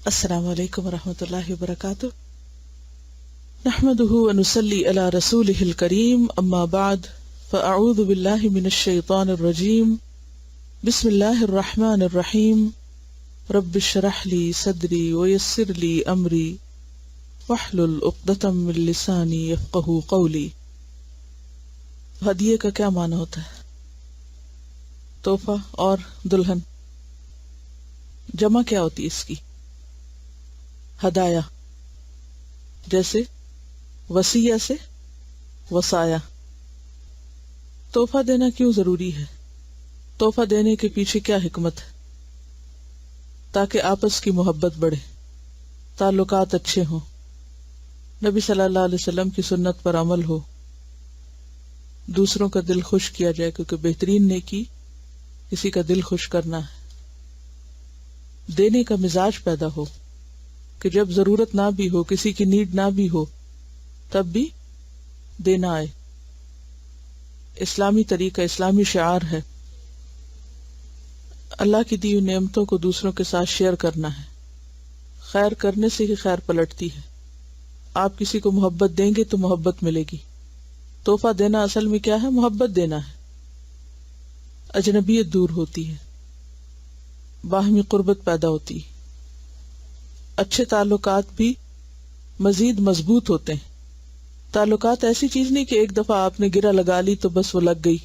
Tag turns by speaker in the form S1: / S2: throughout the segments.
S1: السلام علیکم ورحمۃ اللہ وبرکاتہ. نحمده ونصلي على رسوله الكريم اما بعد فاعوذ باللہ من الشیطان الرجیم. بسم اللہ الرحمن الرحیم. رب اشرح لي صدری ويسر لي امری واحلل عقدۃ من لسانی یفقهوا قولی. ہدیے کا کیا معنی ہوتا ہے؟ تحفہ اور دلہن. جمع کیا ہوتی ہے اس کی؟ ہدایا. جیسے وصیہ سے وصایا. تحفہ دینا کیوں ضروری ہے؟ تحفہ دینے کے پیچھے کیا حکمت ہے؟ تاکہ آپس کی محبت بڑھے، تعلقات اچھے ہوں، نبی صلی اللہ علیہ وسلم کی سنت پر عمل ہو، دوسروں کا دل خوش کیا جائے، کیونکہ بہترین نیکی کسی کا دل خوش کرنا ہے. دینے کا مزاج پیدا ہو کہ جب ضرورت نہ بھی ہو، کسی کی نیڈ نہ بھی ہو، تب بھی دینا آئے. اسلامی طریقہ، اسلامی شعار ہے اللہ کی دی ہوئی نعمتوں کو دوسروں کے ساتھ شیئر کرنا ہے. خیر کرنے سے ہی خیر پلٹتی ہے. آپ کسی کو محبت دیں گے تو محبت ملے گی. تحفہ دینا اصل میں کیا ہے؟ محبت دینا ہے. اجنبیت دور ہوتی ہے، باہمی قربت پیدا ہوتی ہے، اچھے تعلقات بھی مزید مضبوط ہوتے ہیں. تعلقات ایسی چیز نہیں کہ ایک دفعہ آپ نے گرہ لگا لی تو بس وہ لگ گئی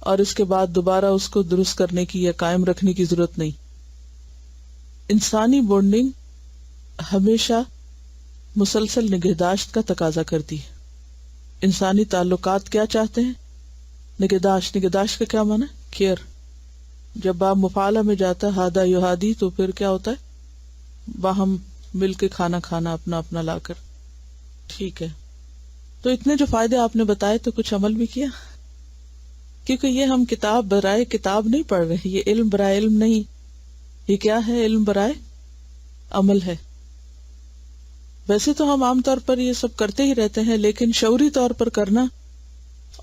S1: اور اس کے بعد دوبارہ اس کو درست کرنے کی یا قائم رکھنے کی ضرورت نہیں. انسانی بونڈنگ ہمیشہ مسلسل نگہداشت کا تقاضا کرتی ہے. انسانی تعلقات کیا چاہتے ہیں؟ نگہداشت. نگہداشت کا کیا معنی؟ کیئر. جب آپ مفعلہ میں جاتا ہے ہادہ یہادی تو پھر کیا ہوتا ہے؟ باہم مل کے کھانا کھانا اپنا اپنا لا کر. ٹھیک ہے، تو اتنے جو فائدے آپ نے بتائے تو کچھ عمل بھی کیا؟ کیونکہ یہ ہم کتاب برائے کتاب نہیں پڑھ رہے، یہ علم برائے علم نہیں. یہ کیا ہے؟ علم برائے عمل ہے. ویسے تو ہم عام طور پر یہ سب کرتے ہی رہتے ہیں، لیکن شعوری طور پر کرنا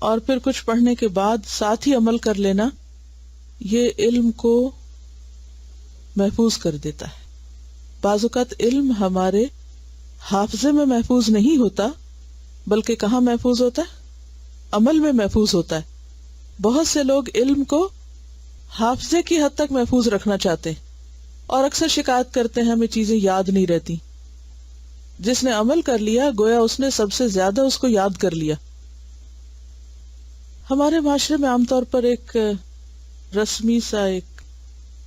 S1: اور پھر کچھ پڑھنے کے بعد ساتھ ہی عمل کر لینا، یہ علم کو محفوظ کر دیتا ہے. بعض اوقات علم ہمارے حافظے میں محفوظ نہیں ہوتا، بلکہ کہاں محفوظ ہوتا ہے؟ عمل میں محفوظ ہوتا ہے. بہت سے لوگ علم کو حافظے کی حد تک محفوظ رکھنا چاہتے ہیں اور اکثر شکایت کرتے ہیں ہمیں چیزیں یاد نہیں رہتی. جس نے عمل کر لیا گویا اس نے سب سے زیادہ اس کو یاد کر لیا. ہمارے معاشرے میں عام طور پر ایک رسمی سا ایک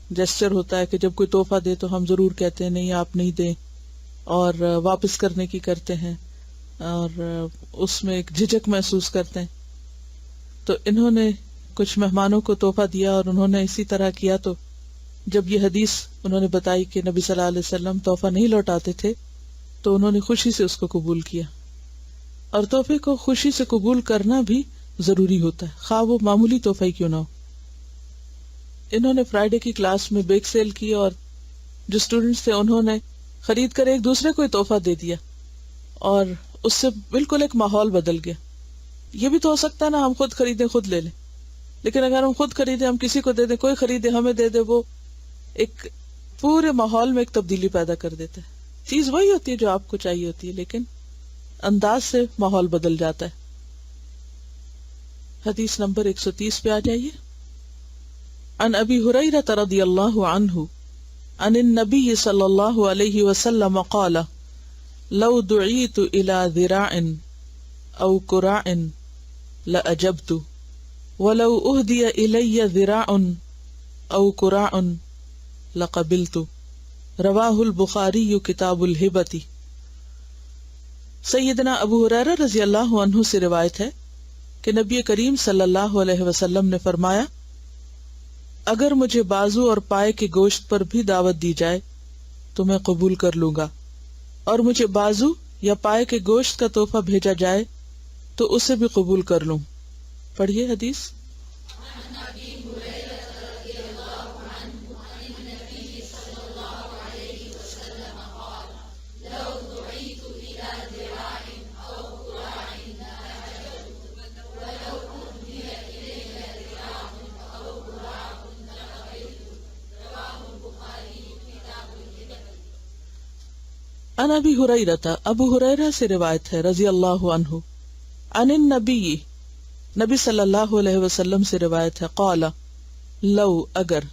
S1: جسچر ہوتا ہے کہ جب کوئی تحفہ دے تو ہم ضرور کہتے ہیں نہیں آپ نہیں دیں، اور واپس کرنے کی کرتے ہیں اور اس میں ایک جھجک محسوس کرتے ہیں. تو انہوں نے کچھ مہمانوں کو تحفہ دیا اور انہوں نے اسی طرح کیا، تو جب یہ حدیث انہوں نے بتائی کہ نبی صلی اللہ علیہ وسلم تحفہ نہیں لوٹاتے تھے تو انہوں نے خوشی سے اس کو قبول کیا. اور تحفے کو خوشی سے قبول کرنا بھی ضروری ہوتا ہے، خواہ وہ معمولی تحفہ ہی کیوں نہ ہو. انہوں نے فرائیڈے کی کلاس میں بیک سیل کی اور جو اسٹوڈنٹس تھے انہوں نے خرید کر ایک دوسرے کو تحفہ دے دیا اور اس سے بالکل ایک ماحول بدل گیا. یہ بھی تو ہو سکتا ہے نا ہم خود خریدیں خود لے لیں، لیکن اگر ہم خود خریدیں ہم کسی کو دے دیں، کوئی خریدے ہمیں دے دے، وہ ایک پورے ماحول میں ایک تبدیلی پیدا کر دیتا ہے. چیز وہی ہوتی ہے جو آپ کو چاہیے ہوتی ہے، لیکن انداز سے ماحول بدل جاتا ہے. حدیث نمبر 130 پہ آ جائیے. عن ابی ہریرہ رضی اللہ عنہ عن النبی صلی اللہ علیہ وسلم قال لو دعیت الى ذراع او قراع لأجبت ولو اہدی الی ذراع او قراع لقبلت. رواہ البخاری کتاب الہبۃ. سیدنا ابو ہریرہ رضی اللہ عنہ سے روایت ہے کہ نبی کریم صلی اللہ علیہ وسلم نے فرمایا اگر مجھے بازو اور پائے کے گوشت پر بھی دعوت دی جائے تو میں قبول کر لوں گا، اور مجھے بازو یا پائے کے گوشت کا تحفہ بھیجا جائے تو اسے بھی قبول کر لوں. پڑھیے حدیث. عن ابی ہریرہ، ابو ہریرہ سے روایت ہے رضی اللہ عنہ، عن النبی، نبی صلی اللہ علیہ وسلم سے روایت ہے، قال، لو اگر،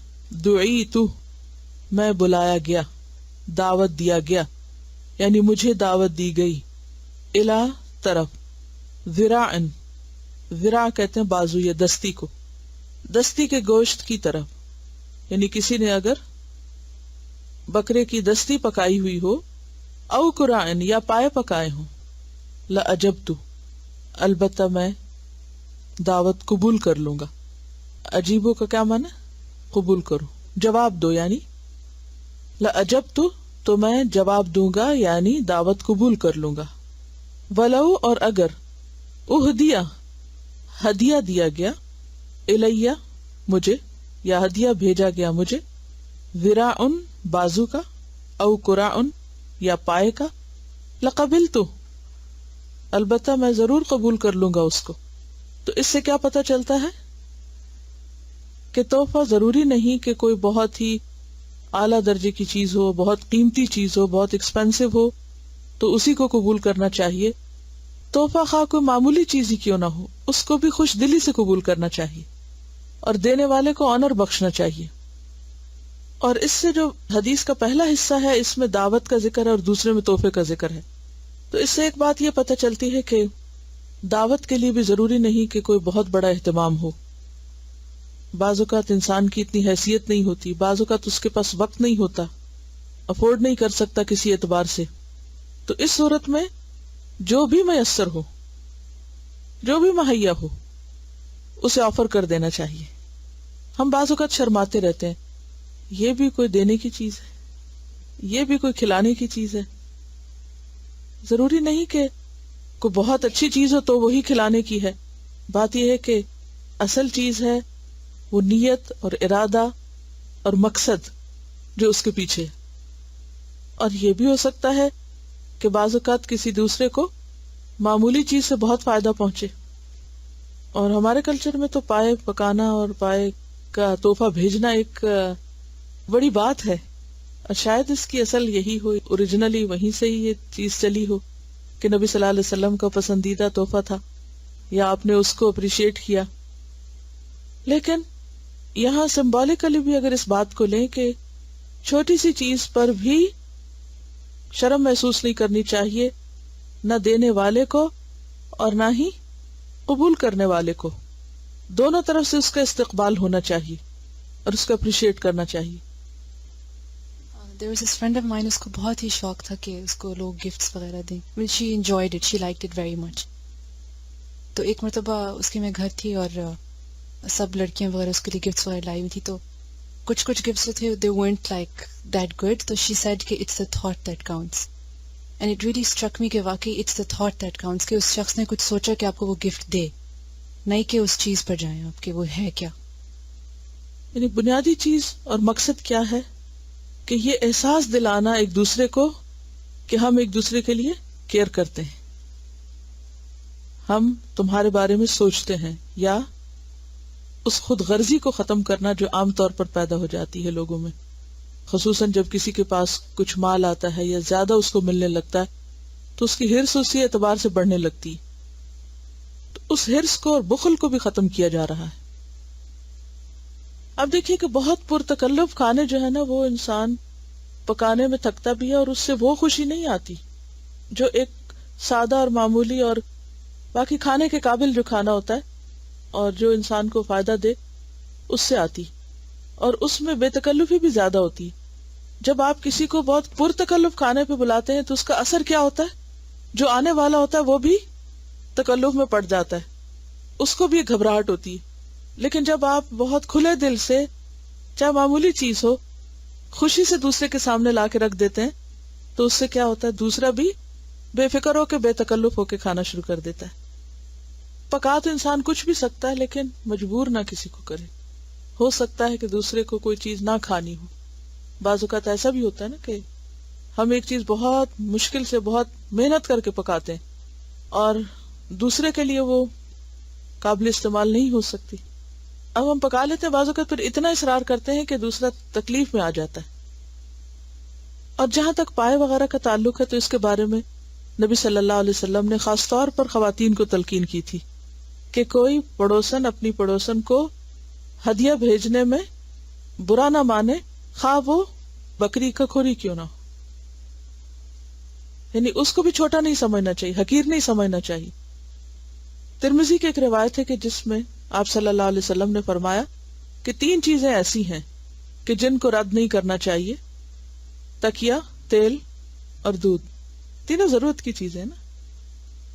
S1: دعیت، میں بلایا گیا، دعوت دیا گیا، یعنی مجھے دعوت دی گئی، الی طرف، ذراع، ذراع کہتے ہیں بازو یا دستی کو، دستی کے گوشت کی طرف، یعنی کسی نے اگر بکرے کی دستی پکائی ہوئی ہو، او قرآن یا پائے پکائے ہوں، لأجبت، البتہ میں دعوت قبول کر لوں گا۔ عجیبو کا کیا معنی؟ قبول کرو، جواب دو، یعنی لأجبت تو میں جواب دوں گا، یعنی دعوت قبول کر لوں گا۔ ولو اور اگر، اہدیہ ہدیہ دیا گیا، الیہ مجھے، یا ہدیہ بھیجا گیا مجھے، ذراع بازو کا، او قراع یا پائے کا، لقبلت البتہ میں ضرور قبول کر لوں گا اس کو۔ تو اس سے کیا پتہ چلتا ہے کہ تحفہ ضروری نہیں کہ کوئی بہت ہی اعلیٰ درجے کی چیز ہو، بہت قیمتی چیز ہو، بہت ایکسپینسو ہو تو اسی کو قبول کرنا چاہیے۔ تحفہ خواہ کوئی معمولی چیز ہی کیوں نہ ہو، اس کو بھی خوش دلی سے قبول کرنا چاہیے اور دینے والے کو آنر بخشنا چاہیے۔ اور اس سے جو حدیث کا پہلا حصہ ہے اس میں دعوت کا ذکر ہے اور دوسرے میں تحفے کا ذکر ہے، تو اس سے ایک بات یہ پتہ چلتی ہے کہ دعوت کے لیے بھی ضروری نہیں کہ کوئی بہت بڑا اہتمام ہو۔ بعض اوقات انسان کی اتنی حیثیت نہیں ہوتی، بعض اوقات اس کے پاس وقت نہیں ہوتا، افورڈ نہیں کر سکتا کسی اعتبار سے، تو اس صورت میں جو بھی میسر ہو، جو بھی مہیا ہو، اسے آفر کر دینا چاہیے۔ ہم بعض اوقات شرماتے رہتے ہیں، یہ بھی کوئی دینے کی چیز ہے، یہ بھی کوئی کھلانے کی چیز ہے۔ ضروری نہیں کہ کوئی بہت اچھی چیز ہو تو وہی کھلانے کی ہے، بات یہ ہے کہ اصل چیز ہے وہ نیت اور ارادہ اور مقصد جو اس کے پیچھے۔ اور یہ بھی ہو سکتا ہے کہ بعض اوقات کسی دوسرے کو معمولی چیز سے بہت فائدہ پہنچے، اور ہمارے کلچر میں تو پائے پکانا اور پائے کا تحفہ بھیجنا ایک بڑی بات ہے، اور شاید اس کی اصل یہی ہو، اوریجنلی وہیں سے ہی یہ چیز چلی ہو کہ نبی صلی اللہ علیہ وسلم کا پسندیدہ تحفہ تھا یا آپ نے اس کو اپریشیٹ کیا۔ لیکن یہاں سمبولکلی بھی اگر اس بات کو لیں کہ چھوٹی سی چیز پر بھی شرم محسوس نہیں کرنی چاہیے، نہ دینے والے کو اور نہ ہی قبول کرنے والے کو، دونوں طرف سے اس کا استقبال ہونا چاہیے اور اس کو اپریشیٹ کرنا چاہیے۔
S2: There was this friend of mine، اس کو بہت ہی شوق تھا کہ اس کو لوگ گفٹس وغیرہ دیں۔ She enjoyed it, she liked it very much۔ تو ایک مرتبہ اس کے میں گھر تھی اور سب لڑکیاں وغیرہ اس کے لیے گفٹس وغیرہ لائی ہوئی تھی، تو کچھ گفٹس تھے they weren't like that good، تو she said کہ it's the thought that counts، and it really struck me کہ واقعی it's the thought that counts، کہ اس شخص نے کچھ سوچا کہ آپ کو وہ گفٹ دے، نہیں کہ اس چیز پر جائیں آپ کہ وہ ہے کیا۔
S1: یعنی بنیادی چیز اور مقصد کیا ہے کہ یہ احساس دلانا ایک دوسرے کو کہ ہم ایک دوسرے کے لیے کیئر کرتے ہیں، ہم تمہارے بارے میں سوچتے ہیں، یا اس خود غرضی کو ختم کرنا جو عام طور پر پیدا ہو جاتی ہے لوگوں میں، خصوصاً جب کسی کے پاس کچھ مال آتا ہے یا زیادہ اس کو ملنے لگتا ہے تو اس کی ہرس اسی اعتبار سے بڑھنے لگتی ہے، تو اس ہرس کو اور بخل کو بھی ختم کیا جا رہا ہے۔ اب دیکھیے کہ بہت پرتکلف کھانے جو ہے نا وہ انسان پکانے میں تھکتا بھی ہے اور اس سے وہ خوشی نہیں آتی جو ایک سادہ اور معمولی اور باقی کھانے کے قابل جو کھانا ہوتا ہے اور جو انسان کو فائدہ دے اس سے آتی، اور اس میں بے تکلفی بھی زیادہ ہوتی۔ جب آپ کسی کو بہت پرتکلف کھانے پہ بلاتے ہیں تو اس کا اثر کیا ہوتا ہے، جو آنے والا ہوتا ہے وہ بھی تکلف میں پڑ جاتا ہے، اس کو بھی ایک گھبراہٹ ہوتی ہے۔ لیکن جب آپ بہت کھلے دل سے چاہے معمولی چیز ہو خوشی سے دوسرے کے سامنے لا کے رکھ دیتے ہیں تو اس سے کیا ہوتا ہے، دوسرا بھی بے فکر ہو کے بے تکلف ہو کے کھانا شروع کر دیتا ہے۔ پکا تو انسان کچھ بھی سکتا ہے لیکن مجبور نہ کسی کو کرے۔ ہو سکتا ہے کہ دوسرے کو کوئی چیز نہ کھانی ہو، بعض اوقات ایسا بھی ہوتا ہے نا کہ ہم ایک چیز بہت مشکل سے بہت محنت کر کے پکاتے ہیں اور دوسرے کے لیے وہ قابل استعمال نہیں ہو سکتی، اب ہم پکا لیتے ہیں، بعض اوقات پھر اتنا اصرار کرتے ہیں کہ دوسرا تکلیف میں آ جاتا ہے۔ اور جہاں تک پائے وغیرہ کا تعلق ہے تو اس کے بارے میں نبی صلی اللہ علیہ وسلم نے خاص طور پر خواتین کو تلقین کی تھی کہ کوئی پڑوسن اپنی پڑوسن کو ہدیہ بھیجنے میں برا نہ مانے، خواہ وہ بکری کا کھوری کیوں نہ ہو. یعنی اس کو بھی چھوٹا نہیں سمجھنا چاہیے، حقیر نہیں سمجھنا چاہیے. ترمذی کی ایک روایت ہے کہ جس میں آپ صلی اللہ علیہ وسلم نے فرمایا کہ 3 چیزیں ایسی ہیں کہ جن کو رد نہیں کرنا چاہیے: تکیہ، تیل اور دودھ. تینوں ضرورت کی چیزیں ہیں نا.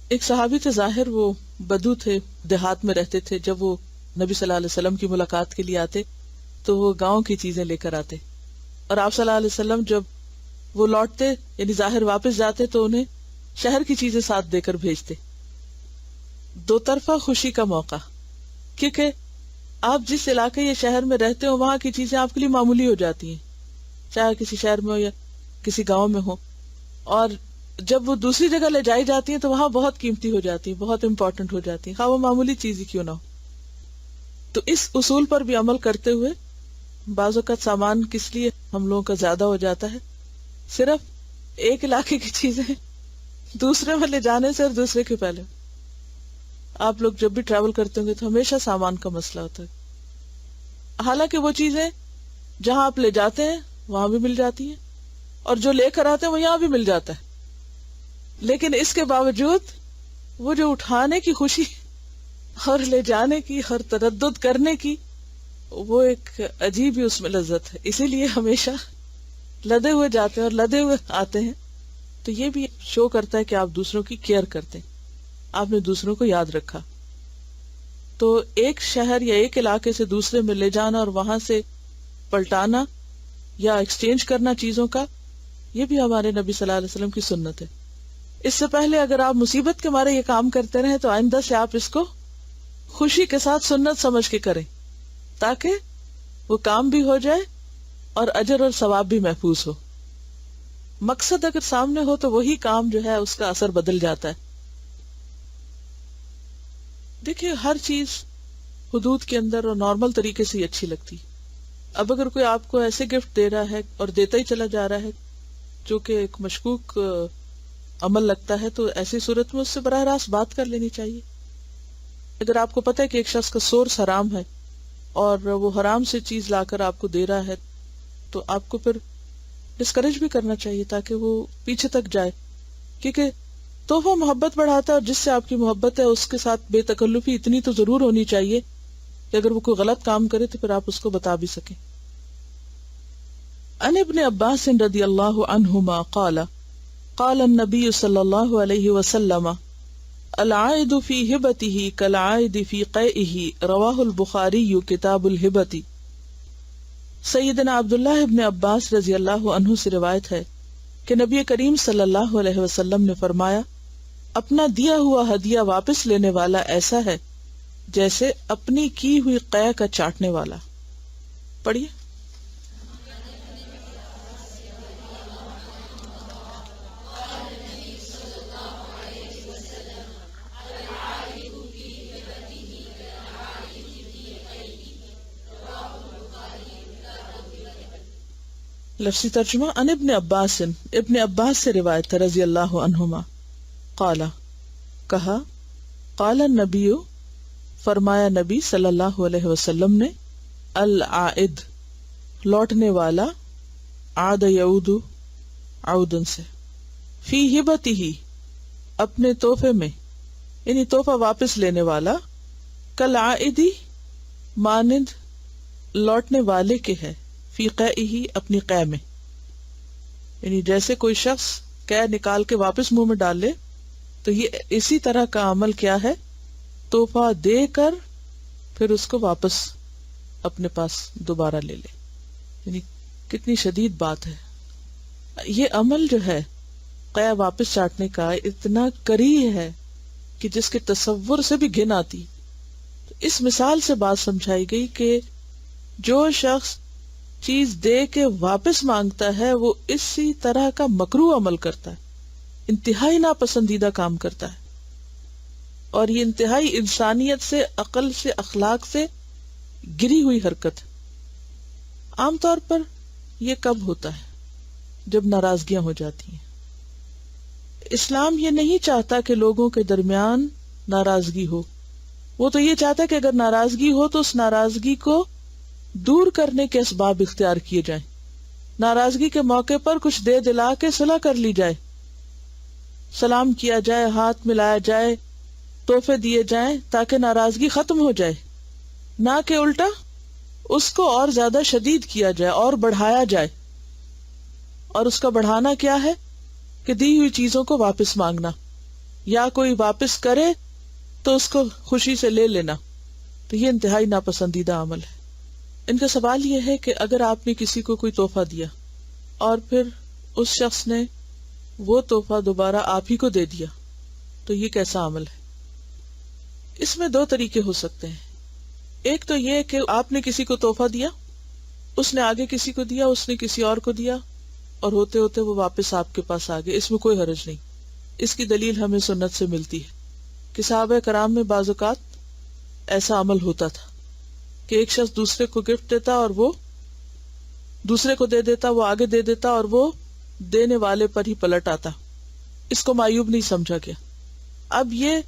S1: ایک صحابی تھے ظاہر، وہ بدو تھے، دیہات میں رہتے تھے. جب وہ نبی صلی اللہ علیہ وسلم کی ملاقات کے لیے آتے تو وہ گاؤں کی چیزیں لے کر آتے، اور آپ صلی اللہ علیہ وسلم جب وہ لوٹتے یعنی ظاہر واپس جاتے تو انہیں شہر کی چیزیں ساتھ دے کر بھیجتے. 2 طرفہ خوشی کا موقع، کیونکہ آپ جس علاقے یا شہر میں رہتے ہو وہاں کی چیزیں آپ کے لیے معمولی ہو جاتی ہیں، چاہے کسی شہر میں ہو یا کسی گاؤں میں ہو، اور جب وہ دوسری جگہ لے جائی جاتی ہیں تو وہاں بہت قیمتی ہو جاتی ہیں، بہت امپورٹنٹ ہو جاتی ہیں، خواہ وہ معمولی چیز ہی کیوں نہ ہو. تو اس اصول پر بھی عمل کرتے ہوئے بعض اوقات سامان کس لیے ہم لوگوں کا زیادہ ہو جاتا ہے، صرف ایک علاقے کی چیزیں دوسرے میں لے جانے سے اور دوسرے کے پہلے. آپ لوگ جب بھی ٹریول کرتے ہوں گے تو ہمیشہ سامان کا مسئلہ ہوتا ہے. حالانکہ وہ چیزیں جہاں آپ لے جاتے ہیں وہاں بھی مل جاتی ہیں، اور جو لے کر آتے ہیں وہ یہاں بھی مل جاتا ہے، لیکن اس کے باوجود وہ جو اٹھانے کی خوشی اور لے جانے کی اور تردد کرنے کی، وہ ایک عجیب ہی اس میں لذت ہے. اسی لیے ہمیشہ لدے ہوئے جاتے ہیں اور لدے ہوئے آتے ہیں. تو یہ بھی شو کرتا ہے کہ آپ دوسروں کی کیئر کرتے ہیں، آپ نے دوسروں کو یاد رکھا. تو ایک شہر یا ایک علاقے سے دوسرے میں لے جانا اور وہاں سے پلٹانا یا ایکسچینج کرنا چیزوں کا، یہ بھی ہمارے نبی صلی اللہ علیہ وسلم کی سنت ہے. اس سے پہلے اگر آپ مصیبت کے مارے یہ کام کرتے رہے تو آئندہ سے آپ اس کو خوشی کے ساتھ سنت سمجھ کے کریں، تاکہ وہ کام بھی ہو جائے اور اجر اور ثواب بھی محفوظ ہو. مقصد اگر سامنے ہو تو وہی کام جو ہے اس کا اثر بدل جاتا ہے. دیکھیے ہر چیز حدود کے اندر اور نارمل طریقے سے ہی اچھی لگتی. اب اگر کوئی آپ کو ایسے گفٹ دے رہا ہے اور دیتا ہی چلا جا رہا ہے جو کہ ایک مشکوک عمل لگتا ہے، تو ایسی صورت میں اس سے براہ راست بات کر لینی چاہیے. اگر آپ کو پتہ ہے کہ ایک شخص کا سورس حرام ہے اور وہ حرام سے چیز لا کر آپ کو دے رہا ہے، تو آپ کو پھر ڈسکریج بھی کرنا چاہیے تاکہ وہ پیچھے تک جائے. کیونکہ تحفہ محبت بڑھاتا ہے، اور جس سے آپ کی محبت ہے اس کے ساتھ بے تکلفی اتنی تو ضرور ہونی چاہیے کہ اگر وہ کوئی غلط کام کرے تو پھر آپ اس کو بتا بھی سکیں. عن ابن عباس رضی اللہ عنہما قال قال النبی صلی اللہ علیہ وسلم العائد فی ہبتہ کالعائد فی قیئہ رواہ البخاری کتاب الہبۃ. سیدنا عبداللہ ابن عباس رضی اللہ عنہ سے روایت ہے کہ نبی کریم صلی اللہ علیہ وسلم نے فرمایا، اپنا دیا ہوا ہدیہ واپس لینے والا ایسا ہے جیسے اپنی کی ہوئی قے کا چاٹنے والا. پڑھیے. لفظی ترجمہ. ان ابن عباس، ابن عباس سے روایت ہے رضی اللہ عنہما، قال کہا، قال النبی فرمایا نبی صلی اللہ علیہ وسلم نے، العائد لوٹنے والا، عاد یعود عودن سے، فی ہبتہ اپنے تحفے میں یعنی تحفہ واپس لینے والا، کالعائدی مانند لوٹنے والے کے ہے، فی قیئہ اپنی قے میں، یعنی جیسے کوئی شخص قے نکال کے واپس منہ میں ڈال لے، تو یہ اسی طرح کا عمل کیا ہے، تحفہ دے کر پھر اس کو واپس اپنے پاس دوبارہ لے لے. یعنی کتنی شدید بات ہے. یہ عمل جو ہے قے واپس چاٹنے کا اتنا کریہ ہے کہ جس کے تصور سے بھی گھن آتی. اس مثال سے بات سمجھائی گئی کہ جو شخص چیز دے کے واپس مانگتا ہے وہ اسی طرح کا مکروہ عمل کرتا ہے، انتہائی ناپسندیدہ کام کرتا ہے، اور یہ انتہائی انسانیت سے، عقل سے، اخلاق سے گری ہوئی حرکت. عام طور پر یہ کب ہوتا ہے؟ جب ناراضگیاں ہو جاتی ہیں. اسلام یہ نہیں چاہتا کہ لوگوں کے درمیان ناراضگی ہو. وہ تو یہ چاہتا ہے کہ اگر ناراضگی ہو تو اس ناراضگی کو دور کرنے کے اسباب اختیار کیے جائیں. ناراضگی کے موقع پر کچھ دے دلا کے صلح کر لی جائے، سلام کیا جائے، ہاتھ ملایا جائے، تحفے دیے جائیں تاکہ ناراضگی ختم ہو جائے، نہ کہ الٹا اس کو اور زیادہ شدید کیا جائے اور بڑھایا جائے. اور اس کا بڑھانا کیا ہے کہ دی ہوئی چیزوں کو واپس مانگنا، یا کوئی واپس کرے تو اس کو خوشی سے لے لینا. تو یہ انتہائی ناپسندیدہ عمل ہے. ان کا سوال یہ ہے کہ اگر آپ نے کسی کو کوئی تحفہ دیا اور پھر اس شخص نے وہ تحفہ دوبارہ آپ ہی کو دے دیا تو یہ کیسا عمل ہے؟ اس میں دو طریقے ہو سکتے ہیں. ایک تو یہ کہ آپ نے کسی کو تحفہ دیا، اس نے آگے کسی کو دیا، اس نے کسی اور کو دیا، اور ہوتے ہوتے وہ واپس آپ کے پاس آ گئے. اس میں کوئی حرج نہیں. اس کی دلیل ہمیں سنت سے ملتی ہے کہ صحابہ کرام میں بعض اوقات ایسا عمل ہوتا تھا کہ ایک شخص دوسرے کو گفٹ دیتا اور وہ دوسرے کو دے دیتا، وہ آگے دے دیتا اور وہ دینے والے پر ہی پلٹ آتا. اس کو معیوب نہیں سمجھا گیا. اب یہ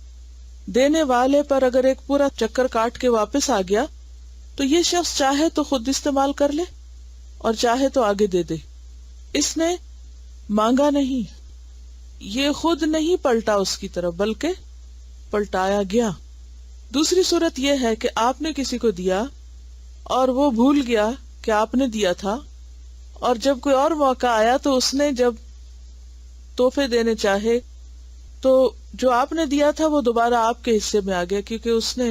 S1: دینے والے پر اگر ایک پورا چکر کاٹ کے واپس آ گیا تو یہ شخص چاہے تو خود استعمال کر لے اور چاہے تو آگے دے دے. اس نے مانگا نہیں، یہ خود نہیں پلٹا اس کی طرف بلکہ پلٹایا گیا. دوسری صورت یہ ہے کہ آپ نے کسی کو دیا اور وہ بھول گیا کہ آپ نے دیا تھا، اور جب کوئی اور موقع آیا تو اس نے جب تحفے دینے چاہے تو جو آپ نے دیا تھا وہ دوبارہ آپ کے حصے میں آ گیا، کیونکہ اس نے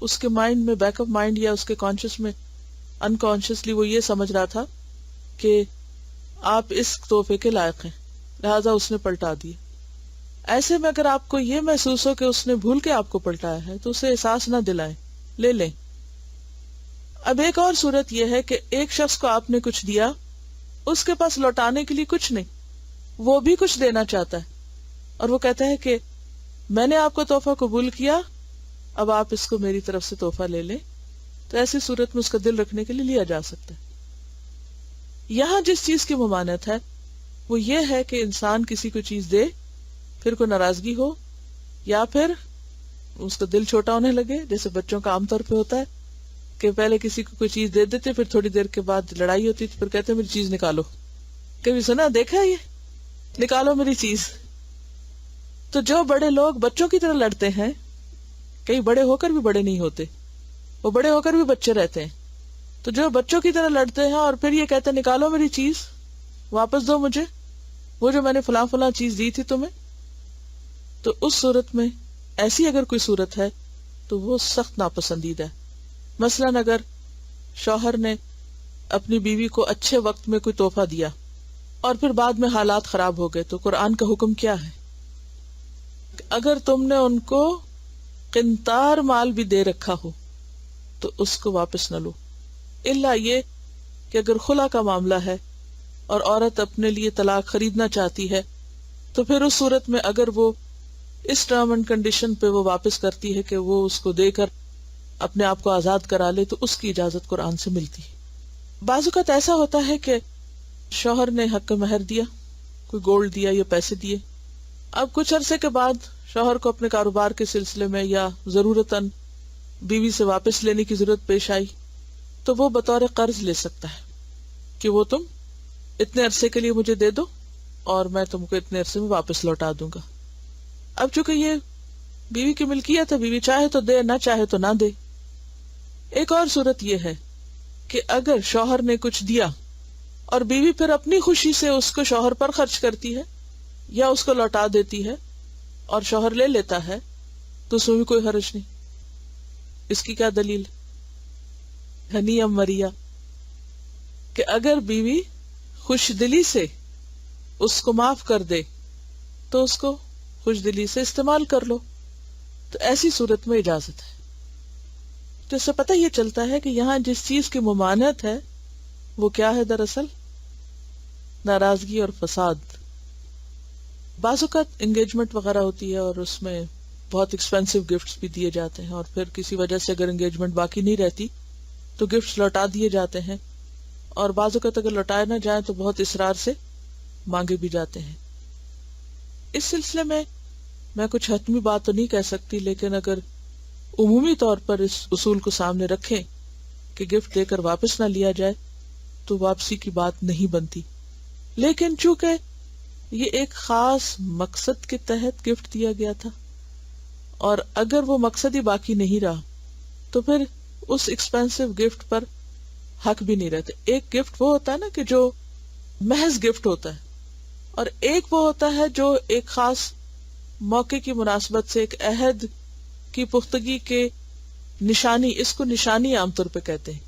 S1: اس کے مائنڈ میں، بیک اپ مائنڈ یا اس کے کانشیس میں انکانشیسلی وہ یہ سمجھ رہا تھا کہ آپ اس تحفے کے لائق ہیں، لہذا اس نے پلٹا دیا. ایسے میں اگر آپ کو یہ محسوس ہو کہ اس نے بھول کے آپ کو پلٹایا ہے تو اسے احساس نہ دلائیں، لے لیں. اب ایک اور صورت یہ ہے کہ ایک شخص کو آپ نے کچھ دیا، اس کے پاس لوٹانے کے لیے کچھ نہیں، وہ بھی کچھ دینا چاہتا ہے اور وہ کہتا ہے کہ میں نے آپ کو تحفہ قبول کیا، اب آپ اس کو میری طرف سے تحفہ لے لیں. تو ایسی صورت میں اس کا دل رکھنے کے لیے لیا جا سکتا ہے. یہاں جس چیز کی ممانعت ہے وہ یہ ہے کہ انسان کسی کو چیز دے، پھر کوئی ناراضگی ہو یا پھر اس کا دل چھوٹا ہونے لگے، جیسے بچوں کا عام طور پہ ہوتا ہے کہ پہلے کسی کو کوئی چیز دے دیتے، پھر تھوڑی دیر کے بعد لڑائی ہوتی، پھر کہتے میری چیز نکالو. کبھی سنا دیکھا ہے یہ، نکالو میری چیز. تو جو بڑے لوگ بچوں کی طرح لڑتے ہیں، کئی بڑے ہو کر بھی بڑے نہیں ہوتے، وہ بڑے ہو کر بھی بچے رہتے ہیں، تو جو بچوں کی طرح لڑتے ہیں اور پھر یہ کہتے ہیں نکالو میری چیز، واپس دو مجھے وہ جو میں نے فلاں فلاں چیز دی تھی تمہیں، تو اس صورت میں ایسی اگر کوئی صورت ہے تو وہ سخت ناپسندیدہ ہے. مثلاً اگر شوہر نے اپنی بیوی کو اچھے وقت میں کوئی تحفہ دیا اور پھر بعد میں حالات خراب ہو گئے، تو قرآن کا حکم کیا ہے؟ اگر تم نے ان کو قنطار مال بھی دے رکھا ہو تو اس کو واپس نہ لو، الا یہ کہ اگر خلا کا معاملہ ہے اور عورت اپنے لیے طلاق خریدنا چاہتی ہے تو پھر اس صورت میں اگر وہ اس ٹرم اینڈ کنڈیشن پہ وہ واپس کرتی ہے کہ وہ اس کو دے کر اپنے آپ کو آزاد کرا لے تو اس کی اجازت قرآن سے ملتی ہے. بعض اوقات ایسا ہوتا ہے کہ شوہر نے حق مہر دیا، کوئی گولڈ دیا یا پیسے دیے، اب کچھ عرصے کے بعد شوہر کو اپنے کاروبار کے سلسلے میں یا ضرورتاً بیوی سے واپس لینے کی ضرورت پیش آئی تو وہ بطور قرض لے سکتا ہے کہ وہ تم اتنے عرصے کے لیے مجھے دے دو اور میں تم کو اتنے عرصے میں واپس لوٹا دوں گا. اب چونکہ یہ بیوی کی ملکیت ہے، بیوی چاہے تو دے، نہ چاہے تو نہ دے. ایک اور صورت یہ ہے کہ اگر شوہر نے کچھ دیا اور بیوی پھر اپنی خوشی سے اس کو شوہر پر خرچ کرتی ہے یا اس کو لوٹا دیتی ہے اور شوہر لے لیتا ہے تو اس میں بھی کوئی حرج نہیں. اس کی کیا دلیل؟ ہنی ام مریا، کہ اگر بیوی خوش دلی سے اس کو معاف کر دے تو اس کو خوش دلی سے استعمال کر لو، تو ایسی صورت میں اجازت ہے. تو اس سے پتہ یہ چلتا ہے کہ یہاں جس چیز کی ممانعت ہے وہ کیا ہے؟ دراصل ناراضگی اور فساد. بعض اوقات انگیجمنٹ وغیرہ ہوتی ہے اور اس میں بہت ایکسپینسو گفٹس بھی دیے جاتے ہیں اور پھر کسی وجہ سے اگر انگیجمنٹ باقی نہیں رہتی تو گفٹس لوٹا دیے جاتے ہیں، اور بعض اوقات اگر لوٹائے نہ جائیں تو بہت اصرار سے مانگے بھی جاتے ہیں. اس سلسلے میں کچھ حتمی بات تو نہیں کہہ سکتی، لیکن اگر عمومی طور پر اس اصول کو سامنے رکھیں کہ گفٹ دے کر واپس نہ لیا جائے تو واپسی کی بات نہیں بنتی. لیکن چونکہ یہ ایک خاص مقصد کے تحت گفٹ دیا گیا تھا، اور اگر وہ مقصد ہی باقی نہیں رہا تو پھر اس ایکسپینسو گفٹ پر حق بھی نہیں رہتے. ایک گفٹ وہ ہوتا ہے نا کہ جو محض گفٹ ہوتا ہے، اور ایک وہ ہوتا ہے جو ایک خاص موقع کی مناسبت سے ایک عہد کی پختگی کے نشانی، اس کو نشانی عام طور پہ کہتے ہیں.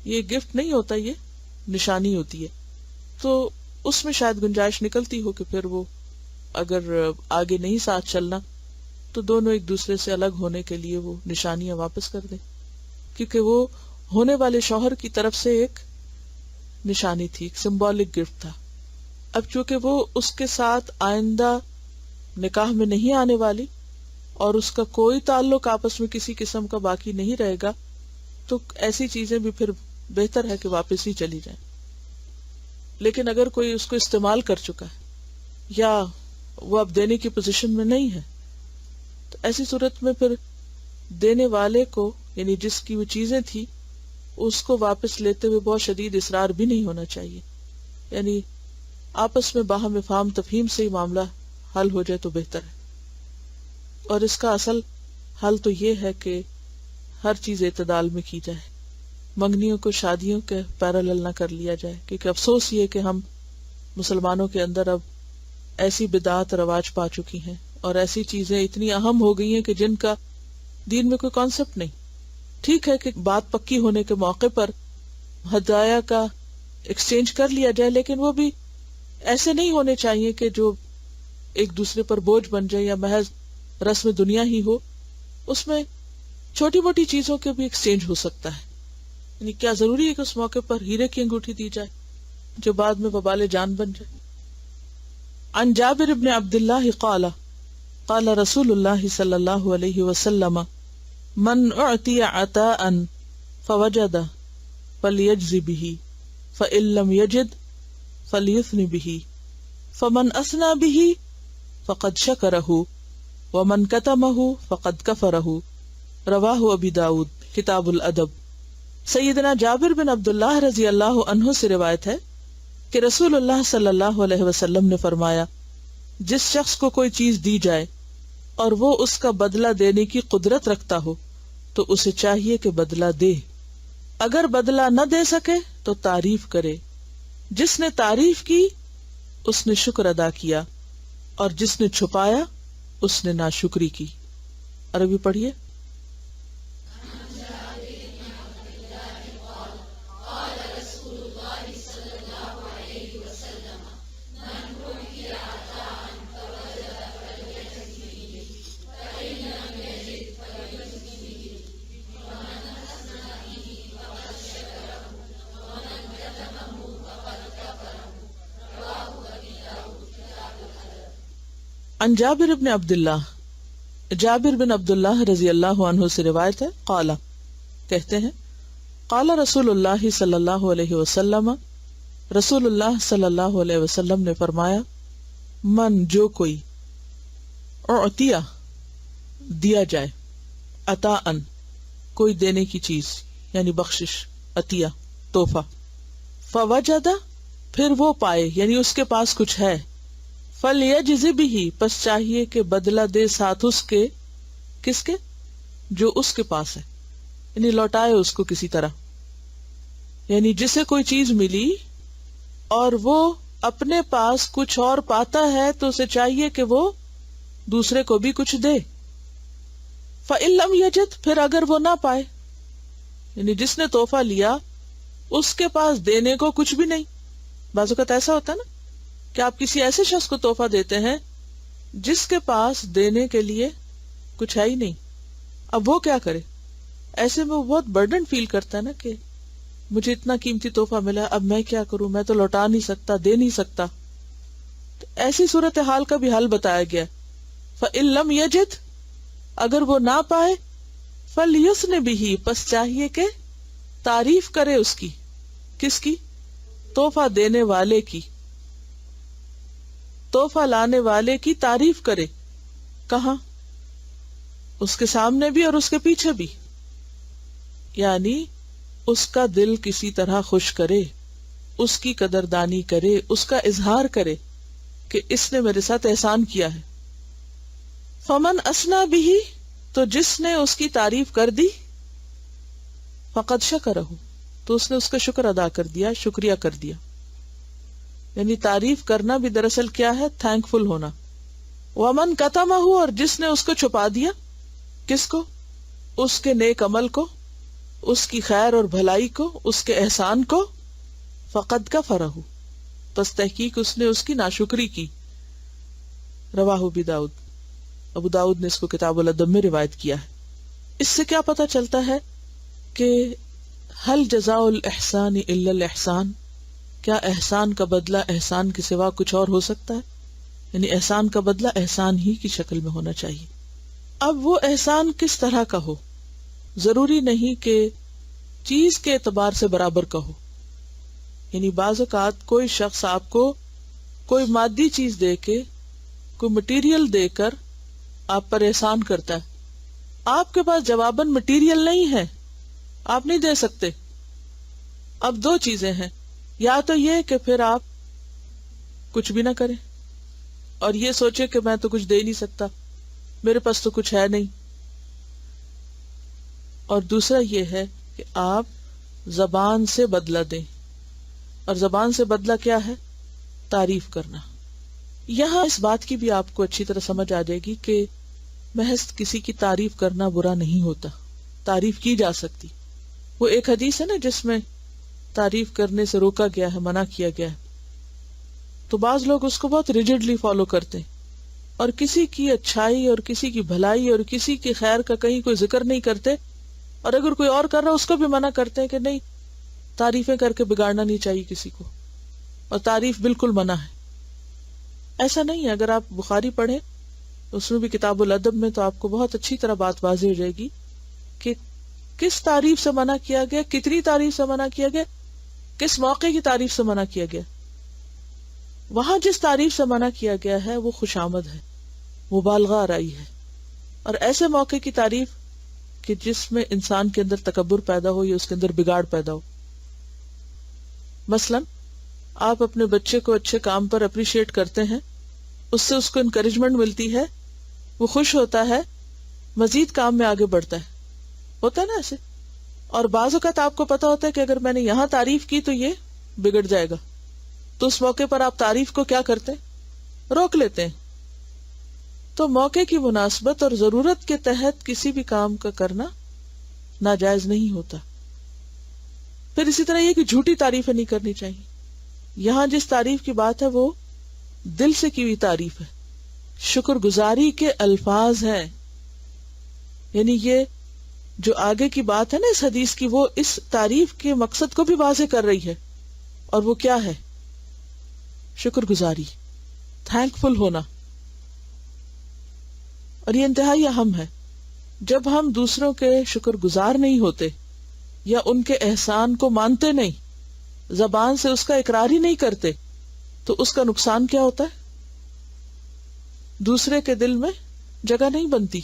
S1: یہ گفٹ نہیں ہوتا، یہ نشانی ہوتی ہے. تو اس میں شاید گنجائش نکلتی ہو کہ پھر وہ اگر آگے نہیں ساتھ چلنا تو دونوں ایک دوسرے سے الگ ہونے کے لیے وہ نشانیاں واپس کر دیں، کیونکہ وہ ہونے والے شوہر کی طرف سے ایک نشانی تھی، ایک سمبولک گفٹ تھا. اب چونکہ وہ اس کے ساتھ آئندہ نکاح میں نہیں آنے والی اور اس کا کوئی تعلق آپس میں کسی قسم کا باقی نہیں رہے گا، تو ایسی چیزیں بھی پھر بہتر ہے کہ واپس ہی چلی جائیں. لیکن اگر کوئی اس کو استعمال کر چکا ہے یا وہ اب دینے کی پوزیشن میں نہیں ہے تو ایسی صورت میں پھر دینے والے کو، یعنی جس کی وہ چیزیں تھی، اس کو واپس لیتے ہوئے بہت شدید اصرار بھی نہیں ہونا چاہیے. یعنی آپس میں باہم فہم تفہیم سے ہی معاملہ حل ہو جائے تو بہتر ہے. اور اس کا اصل حل تو یہ ہے کہ ہر چیز اعتدال میں کی جائے، منگنیوں کو شادیوں کے پیرالل نہ کر لیا جائے. کیونکہ افسوس یہ کہ ہم مسلمانوں کے اندر اب ایسی بدعات رواج پا چکی ہیں اور ایسی چیزیں اتنی اہم ہو گئی ہیں کہ جن کا دین میں کوئی کانسیپٹ نہیں. ٹھیک ہے کہ بات پکی ہونے کے موقع پر ہدایہ کا ایکسچینج کر لیا جائے، لیکن وہ بھی ایسے نہیں ہونے چاہیے کہ جو ایک دوسرے پر بوجھ بن جائے یا محض رسم دنیا ہی ہو. اس میں چھوٹی موٹی چیزوں کے بھی ایکسچینج ہو سکتا ہے. یعنی کیا ضروری ہے کہ اس موقع پر ہیرے کی انگوٹھی دی جائے جو بعد میں وبال جان بن جائے. عن جابر بن عبداللہ قال قال رسول اللہ صلی اللہ علیہ وسلم من اعطی عطاء فوجد فلیجز به فإن لم يجد فلیثن به فمن اثنى به فقد شکرہ ومن کتمہ فقد کفرہ. رواہ ابی داود کتاب الادب. سیدنا جابر بن عبداللہ رضی اللہ عنہ سے روایت ہے کہ رسول اللہ صلی اللہ علیہ وسلم نے فرمایا، جس شخص کو کوئی چیز دی جائے اور وہ اس کا بدلہ دینے کی قدرت رکھتا ہو تو اسے چاہیے کہ بدلہ دے. اگر بدلہ نہ دے سکے تو تعریف کرے. جس نے تعریف کی اس نے شکر ادا کیا، اور جس نے چھپایا اس نے ناشکری کی. عربی پڑھیے. عن جابر بن عبداللہ، جابر بن عبداللہ رضی اللہ عنہ سے روایت ہے، قال کہتے ہیں، قال رسول اللہ صلی اللہ علیہ وسلم، رسول اللہ صلی اللہ علیہ وسلم نے فرمایا، من جو کوئی، اعطیہ دیا جائے، عطاءً کوئی دینے کی چیز یعنی بخشش، عطیہ تحفہ، فوجد پھر وہ پائے یعنی اس کے پاس کچھ ہے، فلیجز بہ پس چاہیے کہ بدلہ دے ساتھ اس کے، کس کے؟ جو اس کے پاس ہے، یعنی لوٹائے اس کو کسی طرح. یعنی جسے کوئی چیز ملی اور وہ اپنے پاس کچھ اور پاتا ہے تو اسے چاہیے کہ وہ دوسرے کو بھی کچھ دے. فإن لم یجد پھر اگر وہ نہ پائے، یعنی جس نے تحفہ لیا اس کے پاس دینے کو کچھ بھی نہیں. بعض اوقات ایسا ہوتا ہے نا کہ آپ کسی ایسے شخص کو تحفہ دیتے ہیں جس کے پاس دینے کے لیے کچھ ہے ہی نہیں. اب وہ کیا کرے؟ ایسے میں وہ بہت برڈن فیل کرتا ہے نا کہ مجھے اتنا قیمتی تحفہ ملا، اب میں کیا کروں، میں تو لوٹا نہیں سکتا، دے نہیں سکتا. تو ایسی صورتحال کا بھی حل بتایا گیا. فإن لم یجد اگر وہ نہ پائے، فلیثن بہ پس چاہیے کہ تعریف کرے اس کی، کس کی؟ تحفہ دینے والے کی. تحفہ لانے والے کی تعریف کرے. کہاں؟ اس کے سامنے بھی اور اس کے پیچھے بھی. یعنی اس کا دل کسی طرح خوش کرے، اس کی قدردانی کرے، اس کا اظہار کرے کہ اس نے میرے ساتھ احسان کیا ہے. فمن اسنا بھی، تو جس نے اس کی تعریف کر دی، فقد شکرہ، تو اس نے اس کا شکر ادا کر دیا، شکریہ کر دیا. یعنی تعریف کرنا بھی دراصل کیا ہے؟ تھینک فل ہونا. ومن کتمہ، اور جس نے اس کو چھپا دیا. کس کو؟ اس کے نیک عمل کو، اس کی خیر اور بھلائی کو، اس کے احسان کو. فقد کفرہ، پس تحقیق اس نے اس کی ناشکری کی. رواہ ابو داؤد، ابو داؤد نے اس کو کتاب الادب میں روایت کیا ہے. اس سے کیا پتہ چلتا ہے کہ حل جزاء الاحسان الا الاحسان، کیا احسان کا بدلہ احسان کے سوا کچھ اور ہو سکتا ہے؟ یعنی احسان کا بدلہ احسان ہی کی شکل میں ہونا چاہیے. اب وہ احسان کس طرح کا ہو؟ ضروری نہیں کہ چیز کے اعتبار سے برابر کا ہو. یعنی بعض اوقات کوئی شخص آپ کو کوئی مادی چیز دے کے، کوئی مٹیریل دے کر آپ پر احسان کرتا ہے. آپ کے پاس جواباً مٹیریل نہیں ہے، آپ نہیں دے سکتے. اب دو چیزیں ہیں، یا تو یہ کہ پھر آپ کچھ بھی نہ کریں اور یہ سوچے کہ میں تو کچھ دے نہیں سکتا، میرے پاس تو کچھ ہے نہیں. اور دوسرا یہ ہے کہ آپ زبان سے بدلہ دیں. اور زبان سے بدلہ کیا ہے؟ تعریف کرنا. یہاں اس بات کی بھی آپ کو اچھی طرح سمجھ آ جائے گی کہ محض کسی کی تعریف کرنا برا نہیں ہوتا، تعریف کی جا سکتی. وہ ایک حدیث ہے نا جس میں تعریف کرنے سے روکا گیا ہے، منع کیا گیا ہے. تو بعض لوگ اس کو بہت ریجڈلی فالو کرتے ہیں اور کسی کی اچھائی اور کسی کی بھلائی اور کسی کی خیر کا کہیں کوئی ذکر نہیں کرتے، اور اگر کوئی اور کر رہا اس کو بھی منع کرتے ہیں کہ نہیں، تعریفیں کر کے بگاڑنا نہیں چاہیے کسی کو، اور تعریف بالکل منع ہے. ایسا نہیں ہے. اگر آپ بخاری پڑھیں اس میں بھی کتاب الادب میں، تو آپ کو بہت اچھی طرح بات واضح ہو جائے گی کہ کس تعریف سے منع کیا گیا، کتنی تعریف سے منع کیا گیا، کس موقع کی تعریف سے منع کیا گیا. وہاں جس تعریف سے منع کیا گیا ہے وہ خوشامد ہے، مبالغہ آرائی ہے. اور ایسے موقع کی تعریف کہ جس میں انسان کے اندر تکبر پیدا ہو یا اس کے اندر بگاڑ پیدا ہو. مثلا آپ اپنے بچے کو اچھے کام پر اپریشیٹ کرتے ہیں، اس سے اس کو انکریجمنٹ ملتی ہے، وہ خوش ہوتا ہے، مزید کام میں آگے بڑھتا ہے. ہوتا ہے نا ایسے. اور بعض اوقات آپ کو پتا ہوتا ہے کہ اگر میں نے یہاں تعریف کی تو یہ بگڑ جائے گا، تو اس موقع پر آپ تعریف کو کیا کرتے ہیں؟ روک لیتے ہیں. تو موقع کی مناسبت اور ضرورت کے تحت کسی بھی کام کا کرنا ناجائز نہیں ہوتا. پھر اسی طرح یہ کہ جھوٹی تعریفیں نہیں کرنی چاہیے. یہاں جس تعریف کی بات ہے وہ دل سے کی ہوئی تعریف ہے، شکر گزاری کے الفاظ ہیں. یعنی یہ جو آگے کی بات ہے نا اس حدیث کی، وہ اس تعریف کے مقصد کو بھی واضح کر رہی ہے. اور وہ کیا ہے؟ شکر گزاری، تھینک فل ہونا. اور یہ انتہائی اہم ہے. جب ہم دوسروں کے شکر گزار نہیں ہوتے یا ان کے احسان کو مانتے نہیں، زبان سے اس کا اقرار ہی نہیں کرتے، تو اس کا نقصان کیا ہوتا ہے؟ دوسرے کے دل میں جگہ نہیں بنتی.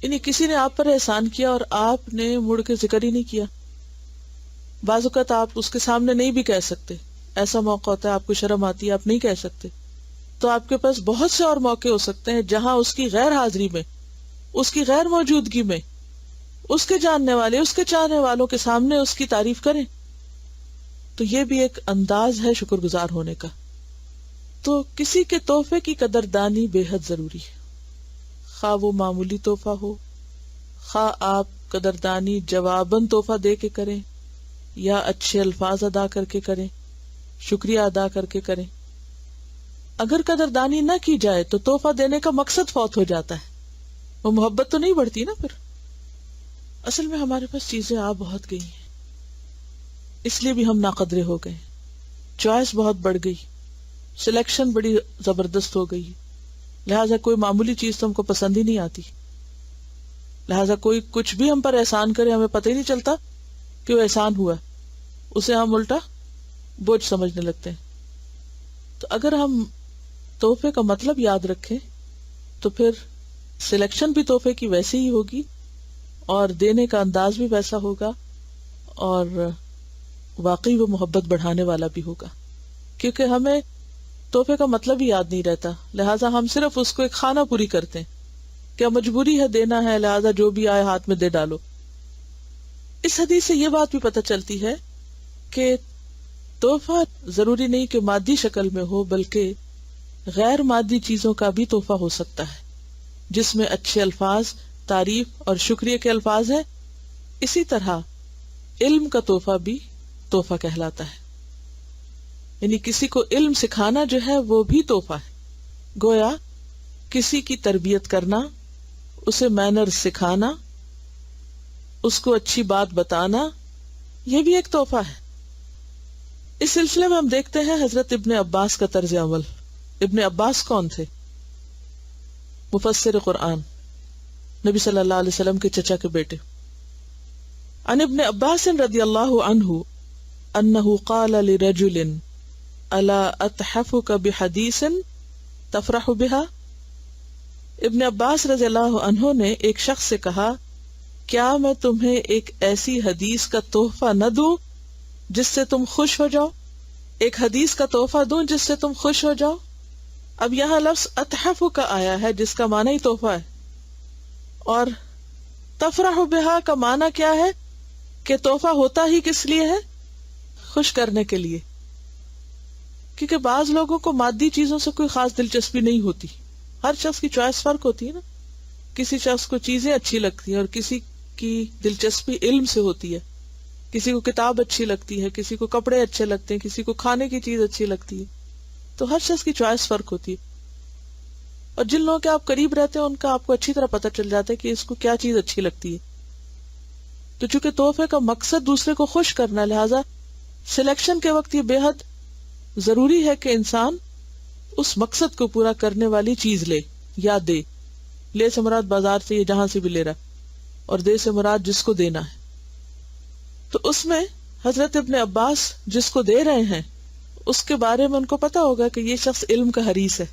S1: یعنی کسی نے آپ پر احسان کیا اور آپ نے مڑ کے ذکر ہی نہیں کیا. بعض اوقات آپ اس کے سامنے نہیں بھی کہہ سکتے، ایسا موقع ہوتا ہے آپ کو شرم آتی ہے، آپ نہیں کہہ سکتے. تو آپ کے پاس بہت سے اور موقع ہو سکتے ہیں جہاں اس کی غیر حاضری میں، اس کی غیر موجودگی میں، اس کے جاننے والے، اس کے چاہنے والوں کے سامنے اس کی تعریف کریں. تو یہ بھی ایک انداز ہے شکر گزار ہونے کا. تو کسی کے تحفے کی قدردانی بے حد ضروری ہے، خواہ وہ معمولی تحفہ ہو، خواہ آپ قدردانی جواباً تحفہ دے کے کریں یا اچھے الفاظ ادا کر کے کریں، شکریہ ادا کر کے کریں. اگر قدردانی نہ کی جائے تو تحفہ دینے کا مقصد فوت ہو جاتا ہے، وہ محبت تو نہیں بڑھتی نا. پھر اصل میں ہمارے پاس چیزیں آ بہت گئی ہیں، اس لیے بھی ہم ناقدرے ہو گئے. چوائس بہت بڑھ گئی، سلیکشن بڑی زبردست ہو گئی، لہٰذا کوئی معمولی چیز تو ہم کو پسند ہی نہیں آتی. لہٰذا کوئی کچھ بھی ہم پر احسان کرے ہمیں پتہ ہی نہیں چلتا کہ وہ احسان ہوا، اسے ہم الٹا بوجھ سمجھنے لگتے ہیں. تو اگر ہم تحفے کا مطلب یاد رکھیں تو پھر سلیکشن بھی تحفے کی ویسے ہی ہوگی اور دینے کا انداز بھی ویسا ہوگا اور واقعی وہ محبت بڑھانے والا بھی ہوگا. کیونکہ ہمیں تحفے کا مطلب ہی یاد نہیں رہتا، لہٰذا ہم صرف اس کو ایک خانہ پوری کرتے ہیں، کیا مجبوری ہے دینا ہے لہٰذا جو بھی آئے ہاتھ میں دے ڈالو. اس حدیث سے یہ بات بھی پتہ چلتی ہے کہ تحفہ ضروری نہیں کہ مادی شکل میں ہو، بلکہ غیر مادی چیزوں کا بھی تحفہ ہو سکتا ہے جس میں اچھے الفاظ، تعریف اور شکریہ کے الفاظ ہیں. اسی طرح علم کا تحفہ بھی تحفہ کہلاتا ہے، یعنی کسی کو علم سکھانا جو ہے وہ بھی تحفہ ہے. گویا کسی کی تربیت کرنا، اسے مینرز سکھانا، اس کو اچھی بات بتانا، یہ بھی ایک تحفہ ہے. اس سلسلے میں ہم دیکھتے ہیں حضرت ابن عباس کا طرز عمل. ابن عباس کون تھے؟ مفسر قرآن، نبی صلی اللہ علیہ وسلم کے چچا کے بیٹے. عن ابن عباس رضی اللہ عنہ انہ قال لرجل الا اتحفک بحدیث تفرح بها. ابن عباس رضی اللہ عنہ نے ایک شخص سے کہا، کیا میں تمہیں ایک ایسی حدیث کا تحفہ نہ دوں جس سے تم خوش ہو جاؤ؟ ایک حدیث کا تحفہ دوں جس سے تم خوش ہو جاؤ. اب یہاں لفظ اتحف کا آیا ہے جس کا معنی ہی تحفہ ہے، اور تفرح بہا کا معنی کیا ہے کہ تحفہ ہوتا ہی کس لیے ہے؟ خوش کرنے کے لیے. کیونکہ بعض لوگوں کو مادی چیزوں سے کوئی خاص دلچسپی نہیں ہوتی، ہر شخص کی چوائس فرق ہوتی ہے نا. کسی شخص کو چیزیں اچھی لگتی ہیں اور کسی کی دلچسپی علم سے ہوتی ہے، کسی کو کتاب اچھی لگتی ہے، کسی کو کپڑے اچھے لگتے ہیں، کسی کو کھانے کی چیز اچھی لگتی ہے. تو ہر شخص کی چوائس فرق ہوتی ہے، اور جن لوگوں کے آپ قریب رہتے ہیں ان کا آپ کو اچھی طرح پتہ چل جاتا ہے کہ اس کو کیا چیز اچھی لگتی ہے. تو چونکہ تحفے کا مقصد دوسرے کو خوش کرنا، لہذا سلیکشن کے وقت یہ بے حد ضروری ہے کہ انسان اس مقصد کو پورا کرنے والی چیز لے یا دے. لے سے مراد بازار سے یا جہاں سے بھی لے رہا، اور دے سے مراد جس کو دینا ہے. تو اس میں حضرت ابن عباس جس کو دے رہے ہیں اس کے بارے میں ان کو پتا ہوگا کہ یہ شخص علم کا حریص ہے.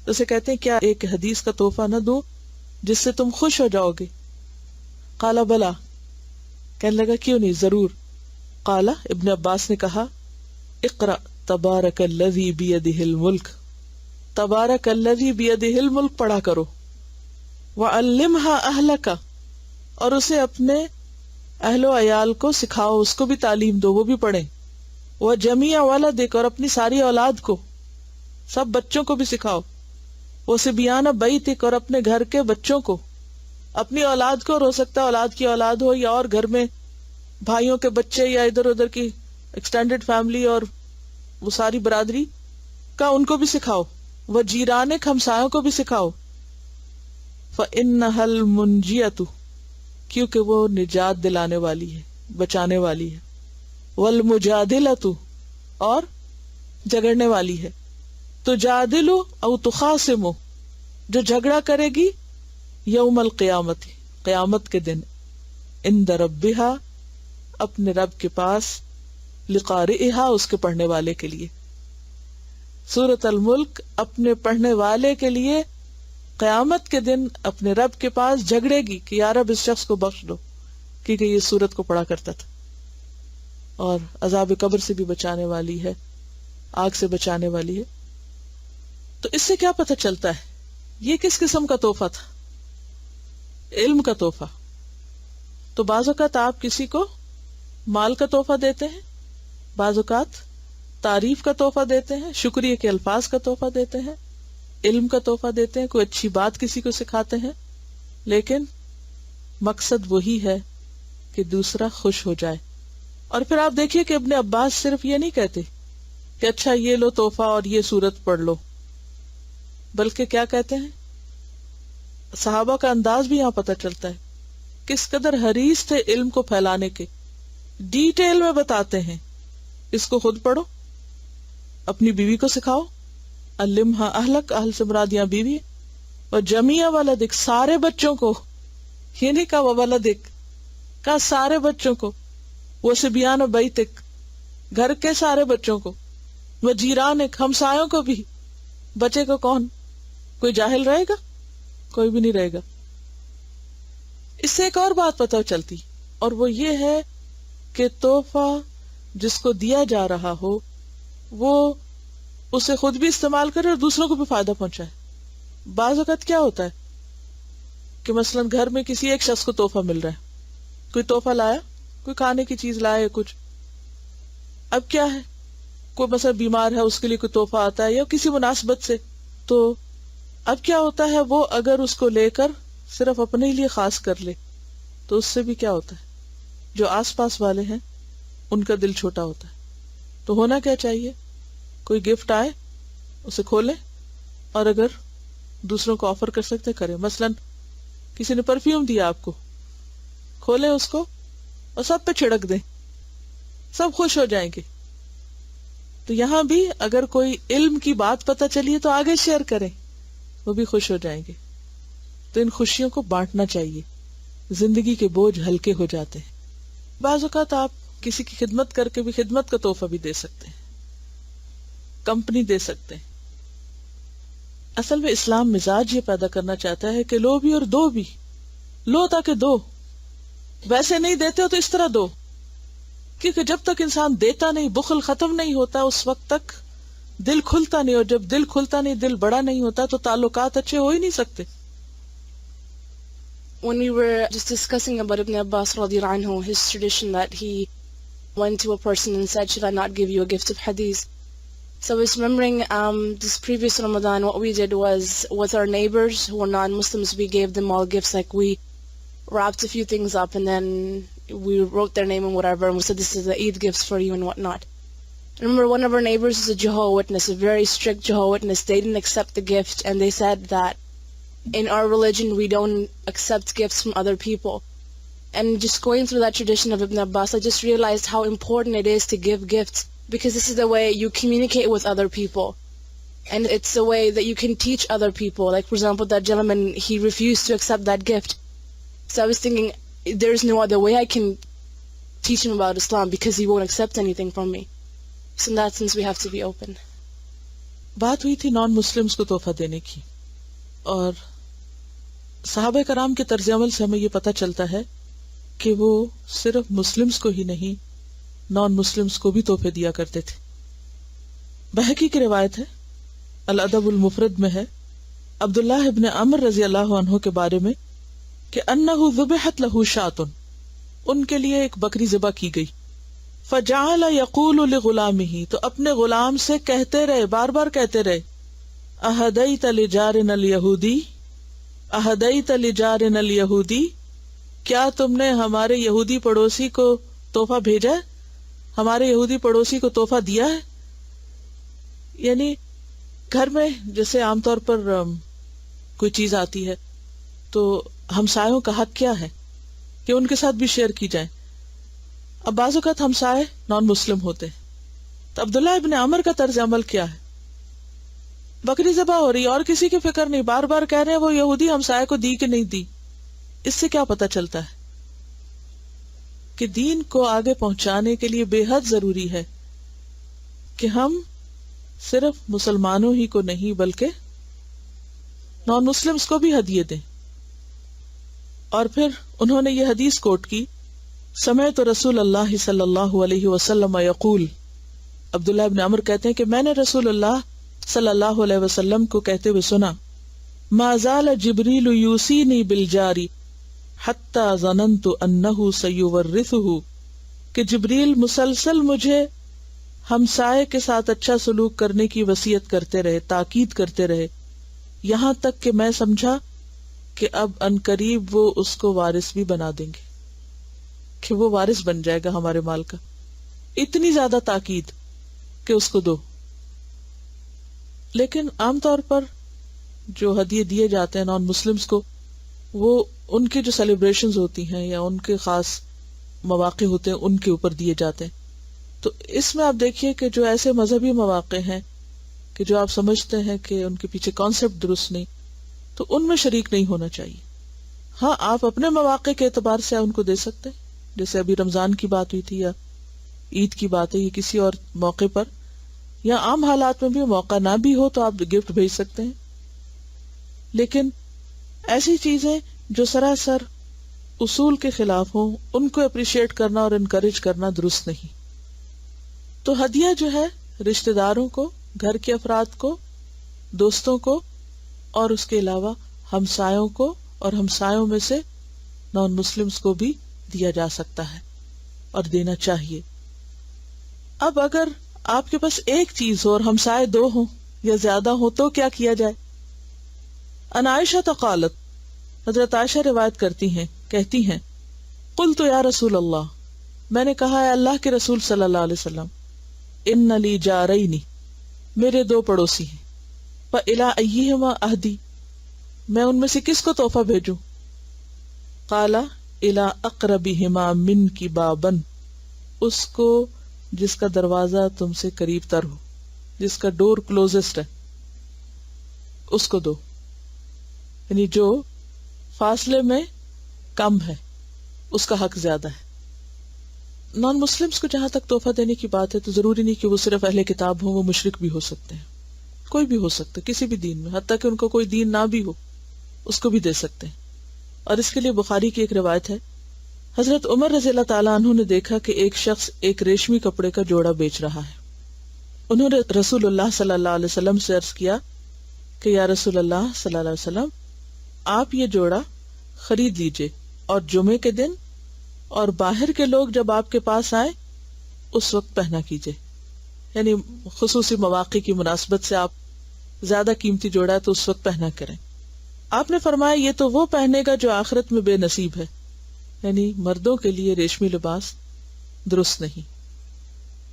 S1: اسے کہتے ہیں کیا ایک حدیث کا تحفہ نہ دوں جس سے تم خوش ہو جاؤ گے؟ قال بلا، کہنے لگا کیوں نہیں، ضرور. قال، ابن عباس نے کہا، اقرأ تبارک الذی بیدہ الملک، تبارک الذی بیدہ الملک پڑھا کرو. وعلمھا اہلک، اور اسے اپنے اہل و عیال کو سکھاؤ، اس کو بھی تعلیم دو، وہ بھی پڑھیں. وجمیع ولدک، اور اپنی ساری اولاد کو، سب بچوں کو بھی سکھاؤ. وصبیان بیتک، اور اپنے گھر کے بچوں کو، اپنی اولاد کو، اور ہو سکتا ہے اولاد کی اولاد ہو یا اور گھر میں بھائیوں کے بچے یا ادھر ادھر کی ایکسٹینڈڈ فیملی اور وہ ساری برادری کا، ان کو بھی سکھاؤ. وجیرانک، ہمسایوں کو بھی سکھاؤ. فإنها المنجیۃ، کیونکہ وہ نجات دلانے والی ہے، بچانے والی ہے. والمجادلۃ، اور جھگڑنے والی ہے. تو جادلو او تخاصمو، جو جھگڑا کرے گی، یوم القیامت، قیامت کے دن، عند ربہا، اپنے رب کے پاس، لقارئہا، اس کے پڑھنے والے کے لیے. سورۃ الملک اپنے پڑھنے والے کے لیے قیامت کے دن اپنے رب کے پاس جھگڑے گی کہ یا رب اس شخص کو بخش دو، کیونکہ یہ سورت کو پڑھا کرتا تھا، اور عذاب قبر سے بھی بچانے والی ہے، آگ سے بچانے والی ہے. تو اس سے کیا پتہ چلتا ہے یہ کس قسم کا تحفہ تھا؟ علم کا تحفہ. تو بعض اوقات آپ کسی کو مال کا تحفہ دیتے ہیں، بعض اوقات تعریف کا تحفہ دیتے ہیں، شکریہ کے الفاظ کا تحفہ دیتے ہیں، علم کا تحفہ دیتے ہیں، کوئی اچھی بات کسی کو سکھاتے ہیں، لیکن مقصد وہی ہے کہ دوسرا خوش ہو جائے. اور پھر آپ دیکھیے کہ ابن عباس صرف یہ نہیں کہتے کہ اچھا یہ لو تحفہ اور یہ سورت پڑھ لو، بلکہ کیا کہتے ہیں؟ صحابہ کا انداز بھی یہاں پتہ چلتا ہے کس قدر حریص تھے علم کو پھیلانے کے. ڈیٹیل میں بتاتے ہیں، اس کو خود پڑھو، اپنی بیوی کو سکھاؤ. علمھا اہلک، اہل سے مراد یہاں بیوی. اور جمیع ولدک، سارے بچوں کو، یہ نہیں کہا ولدک، کہا سارے بچوں کو. وہ صبیان بیتک، گھر کے سارے بچوں کو. وہ جیرانک، ہمسایوں کو بھی. بچے کو کون؟ کوئی جاہل رہے گا؟ کوئی بھی نہیں رہے گا. اس سے ایک اور بات پتہ چلتی، اور وہ یہ ہے کہ تحفہ جس کو دیا جا رہا ہو وہ اسے خود بھی استعمال کرے اور دوسروں کو بھی فائدہ پہنچائے. بعض اوقات کیا ہوتا ہے کہ مثلاً گھر میں کسی ایک شخص کو تحفہ مل رہا ہے، کوئی تحفہ لایا، کوئی کھانے کی چیز لائے کچھ. اب کیا ہے، کوئی مثلا بیمار ہے اس کے لیے کوئی تحفہ آتا ہے یا کسی مناسبت سے، تو اب کیا ہوتا ہے وہ اگر اس کو لے کر صرف اپنے لیے خاص کر لے تو اس سے بھی کیا ہوتا ہے، جو آس پاس والے ہیں ان کا دل چھوٹا ہوتا ہے. تو ہونا کیا چاہیے، کوئی گفٹ آئے اسے کھولے اور اگر دوسروں کو آفر کر سکتے کریں. مثلاً کسی نے پرفیوم دیا آپ کو، کھولے اس کو اور سب پہ چھڑک دیں، سب خوش ہو جائیں گے. تو یہاں بھی اگر کوئی علم کی بات پتہ چلی تو آگے شیئر کریں، وہ بھی خوش ہو جائیں گے. تو ان خوشیوں کو بانٹنا چاہیے، زندگی کے بوجھ ہلکے ہو جاتے ہیں. بعض اوقات آپ کسی کی خدمت کر کے بھی خدمت کا تحفہ بھی دے سکتے ہیں، کمپنی دے سکتے ہیں. اصل میں اسلام مزاج یہ پیدا کرنا چاہتا ہے کہ لو بھی اور دو بھی. لو تاکہ دو، ویسے نہیں دیتے ہو تو اس طرح دو، کیونکہ جب تک انسان دیتا نہیں، بخل ختم نہیں ہوتا، اس وقت تک دل کھلتا نہیں، اور جب دل کھلتا نہیں، دل بڑا نہیں ہوتا تو تعلقات اچھے ہو ہی نہیں سکتے.
S3: When we were just discussing about Ibn Abbas radiallahu anhu, his tradition that he went to a person and said, should I not give you a gift of hadith? So I was remembering this previous Ramadan, what we did was with our neighbors who were non-Muslims, we gave them all gifts, like we wrapped a few things up and then we wrote their name and whatever, and we said this is the Eid gifts for you and whatnot. I remember one of our neighbors is a Jehovah's Witness, a very strict Jehovah's Witness. They didn't accept the gift and they said that in our religion we don't accept gifts from other people. And just going through that tradition of Ibn Abbas, I just realized how important it is to give gifts, because this is the way you communicate with other people. And it's the way that you can teach other people. Like, for example, that gentleman, he refused to accept that gift. So I was thinking, there's no other way I can teach him about Islam because he won't accept anything from me. So in that sense, we have to be open.
S1: بات ہوئی تھی non Muslims کو تحفہ دینے کی، اور صحابہ کرام کے طرز عمل سے ہمیں یہ پتہ چلتا ہے کہ وہ صرف مسلمز کو ہی نہیں، نان مسلمز کو بھی تحفے دیا کرتے تھے. بہقی کی روایت ہے، الادب المفرد میں ہے، عبداللہ ابن عمر رضی اللہ عنہ کے بارے میں کہ انہ ذبحت لہ شاۃ، ان کے لیے ایک بکری ذبح کی گئی. فجعل یقول لغلامہ، تو اپنے غلام سے کہتے رہے، بار بار کہتے رہے، اہدیت لجارنا الیہودی، اہدیت لجارنا الیہودی، کیا تم نے ہمارے یہودی پڑوسی کو تحفہ بھیجا ہے، ہمارے یہودی پڑوسی کو تحفہ دیا ہے. یعنی گھر میں جیسے عام طور پر کوئی چیز آتی ہے تو ہمسایوں کا حق کیا ہے کہ ان کے ساتھ بھی شیئر کی جائے. اب بعض اوقات ہمسائے نان مسلم ہوتے ہیں، تو عبداللہ ابن عمر کا طرز عمل کیا ہے، بکری ذبح ہو رہی ہے اور کسی کی فکر نہیں، بار بار کہہ رہے ہیں وہ یہودی ہمسائے کو دی کہ نہیں دی. اس سے کیا پتہ چلتا ہے کہ دین کو آگے پہنچانے کے لیے بے حد ضروری ہے کہ ہم صرف مسلمانوں ہی کو نہیں بلکہ نان مسلمز کو بھی ہدیے دیں. اور پھر انہوں نے یہ حدیث کوٹ کی، سمعت رسول اللہ صلی اللہ علیہ وسلم یقول، عبداللہ ابن عمر کہتے ہیں کہ میں نے رسول اللہ صلی اللہ علیہ وسلم کو کہتے ہوئے سنا، ما زال جبریل یوصینی بالجاری حتی ظننت انہ سیورثہ، کہ جبریل مسلسل مجھے ہمسائے کے ساتھ اچھا سلوک کرنے کی وصیت کرتے رہے، تاکید کرتے رہے، یہاں تک کہ میں سمجھا کہ اب عنقریب وہ اس کو وارث بھی بنا دیں گے، کہ وہ وارث بن جائے گا ہمارے مال کا. اتنی زیادہ تاکید کہ اس کو دو. لیکن عام طور پر جو ہدیے دیے جاتے ہیں نان مسلمز کو، وہ ان کی جو سیلیبریشنز ہوتی ہیں یا ان کے خاص مواقع ہوتے ہیں ان کے اوپر دیے جاتے ہیں. تو اس میں آپ دیکھیے کہ جو ایسے مذہبی مواقع ہیں کہ جو آپ سمجھتے ہیں کہ ان کے پیچھے کانسیپٹ درست نہیں، تو ان میں شریک نہیں ہونا چاہیے. ہاں، آپ اپنے مواقع کے اعتبار سے ان کو دے سکتے ہیں، جیسے ابھی رمضان کی بات ہوئی تھی یا عید کی بات ہے یا کسی اور موقع پر، یا عام حالات میں بھی موقع نہ بھی ہو تو آپ گفٹ بھیج سکتے ہیں. لیکن ایسی چیزیں جو سراسر اصول کے خلاف ہوں ان کو اپریشیٹ کرنا اور انکریج کرنا درست نہیں. تو ہدیہ جو ہے رشتہ داروں کو، گھر کے افراد کو، دوستوں کو، اور اس کے علاوہ ہمسایوں کو اور ہمسایوں میں سے نان مسلمز کو بھی دیا جا سکتا ہے اور دینا چاہیے. اب اگر آپ کے پاس ایک چیز ہو اور ہمسائے دو ہوں یا زیادہ ہوں تو کیا کیا جائے؟ ان عائشہ قالت، حضرت عائشہ روایت کرتی ہیں، کہتی ہیں، قلت یا رسول اللہ، میں نے کہا ہے اللہ کے رسول صلی اللہ علیہ وسلم، ان لی جارین، میرے دو پڑوسی ہیں، فإلی ایہما اہدی، میں ان میں سے کس کو تحفہ بھیجوں؟ قال الی اقربہما منک بابا، اس کو جس کا دروازہ تم سے قریب تر ہو، جس کا ڈور کلوزسٹ ہے، اس کو دو، یعنی جو فاصلے میں کم ہے اس کا حق زیادہ ہے. نان مسلمز کو جہاں تک تحفہ دینے کی بات ہے تو ضروری نہیں کہ وہ صرف اہل کتاب ہوں، وہ مشرک بھی ہو سکتے ہیں، کوئی بھی ہو سکتا ہے کسی بھی دین میں، حتیٰ کہ ان کو کوئی دین نہ بھی ہو اس کو بھی دے سکتے ہیں. اور اس کے لیے بخاری کی ایک روایت ہے، حضرت عمر رضی اللہ تعالیٰ عنہ نے دیکھا کہ ایک شخص ایک ریشمی کپڑے کا جوڑا بیچ رہا ہے. انہوں نے رسول اللہ صلی اللہ علیہ وسلم سے عرض کیا کہ یا رسول اللہ صلی اللہ علیہ وسلم، آپ یہ جوڑا خرید لیجئے اور جمعے کے دن اور باہر کے لوگ جب آپ کے پاس آئے اس وقت پہنا کیجئے. یعنی خصوصی مواقع کی مناسبت سے آپ زیادہ قیمتی جوڑا ہے تو اس وقت پہنا کریں. آپ نے فرمایا یہ تو وہ پہنے گا جو آخرت میں بے نصیب ہے، یعنی مردوں کے لیے ریشمی لباس درست نہیں،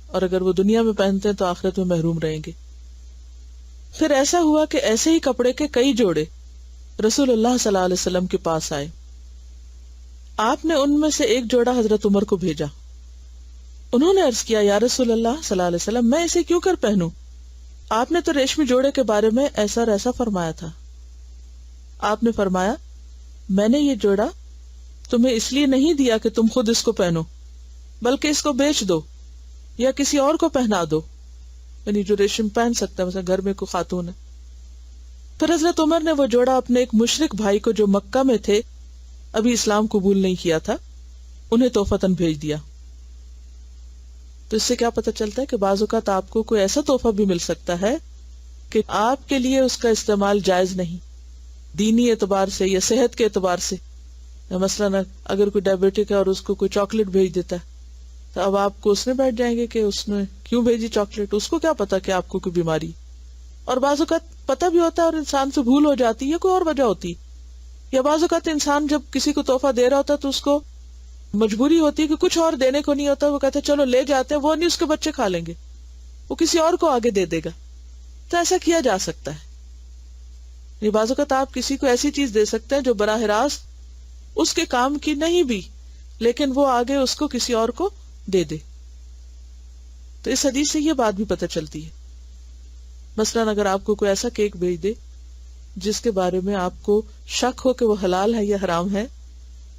S1: اور اگر وہ دنیا میں پہنتے ہیں تو آخرت میں محروم رہیں گے. پھر ایسا ہوا کہ ایسے ہی کپڑے کے کئی جوڑے رسول اللہ صلی اللہ علیہ وسلم کے پاس آئے. آپ نے ان میں سے ایک جوڑا حضرت عمر کو بھیجا. انہوں نے عرض کیا یا رسول اللہ صلی اللہ علیہ وسلم، میں اسے کیوں کر پہنوں؟ آپ نے تو ریشمی جوڑے کے بارے میں ایسا اور ایسا فرمایا تھا. آپ نے فرمایا میں نے یہ جوڑا تمہیں اس لیے نہیں دیا کہ تم خود اس کو پہنو، بلکہ اس کو بیچ دو یا کسی اور کو پہنا دو، یعنی جو ریشم پہن سکتا ہے، مثلا گھر میں کوئی خاتون ہے. پھر حضرت عمر نے وہ جوڑا اپنے ایک مشرک بھائی کو جو مکہ میں تھے، ابھی اسلام قبول نہیں کیا تھا، انہیں تحفتاً بھیج دیا. تو اس سے کیا پتہ چلتا ہے کہ بعض اوقات آپ کو کوئی ایسا تحفہ بھی مل سکتا ہے کہ آپ کے لیے اس کا استعمال جائز نہیں، دینی اعتبار سے یا صحت کے اعتبار سے. مثلا اگر کوئی ڈائبیٹک ہے اور اس کو کوئی چاکلیٹ بھیج دیتا ہے تو اب آپ کو اس میں بیٹھ جائیں گے کہ اس نے کیوں بھیجی چاکلیٹ، اس کو کیا پتا کہ آپ کو کوئی بیماری. اور بعض اوقات پتہ بھی ہوتا ہے اور انسان سے بھول ہو جاتی ہے یا کوئی اور وجہ ہوتی، یا بعض اوقات انسان جب کسی کو تحفہ دے رہا ہوتا ہے تو اس کو مجبوری ہوتی ہے کہ کچھ اور دینے کو نہیں ہوتا، وہ کہتے ہیں چلو لے جاتے ہیں، وہ نہیں اس کے بچے کھا لیں گے، وہ کسی اور کو آگے دے دے گا. تو ایسا کیا جا سکتا ہے. یہ بعض اوقات آپ کسی کو ایسی چیز دے سکتے ہیں جو براہ راست اس کے کام کی نہیں بھی، لیکن وہ آگے اس کو کسی اور کو دے دے. تو اس حدیث سے یہ بات بھی پتہ چلتی ہے. مثلا اگر آپ کو کوئی ایسا کیک بھیج دے جس کے بارے میں آپ کو شک ہو کہ وہ حلال ہے یا حرام ہے،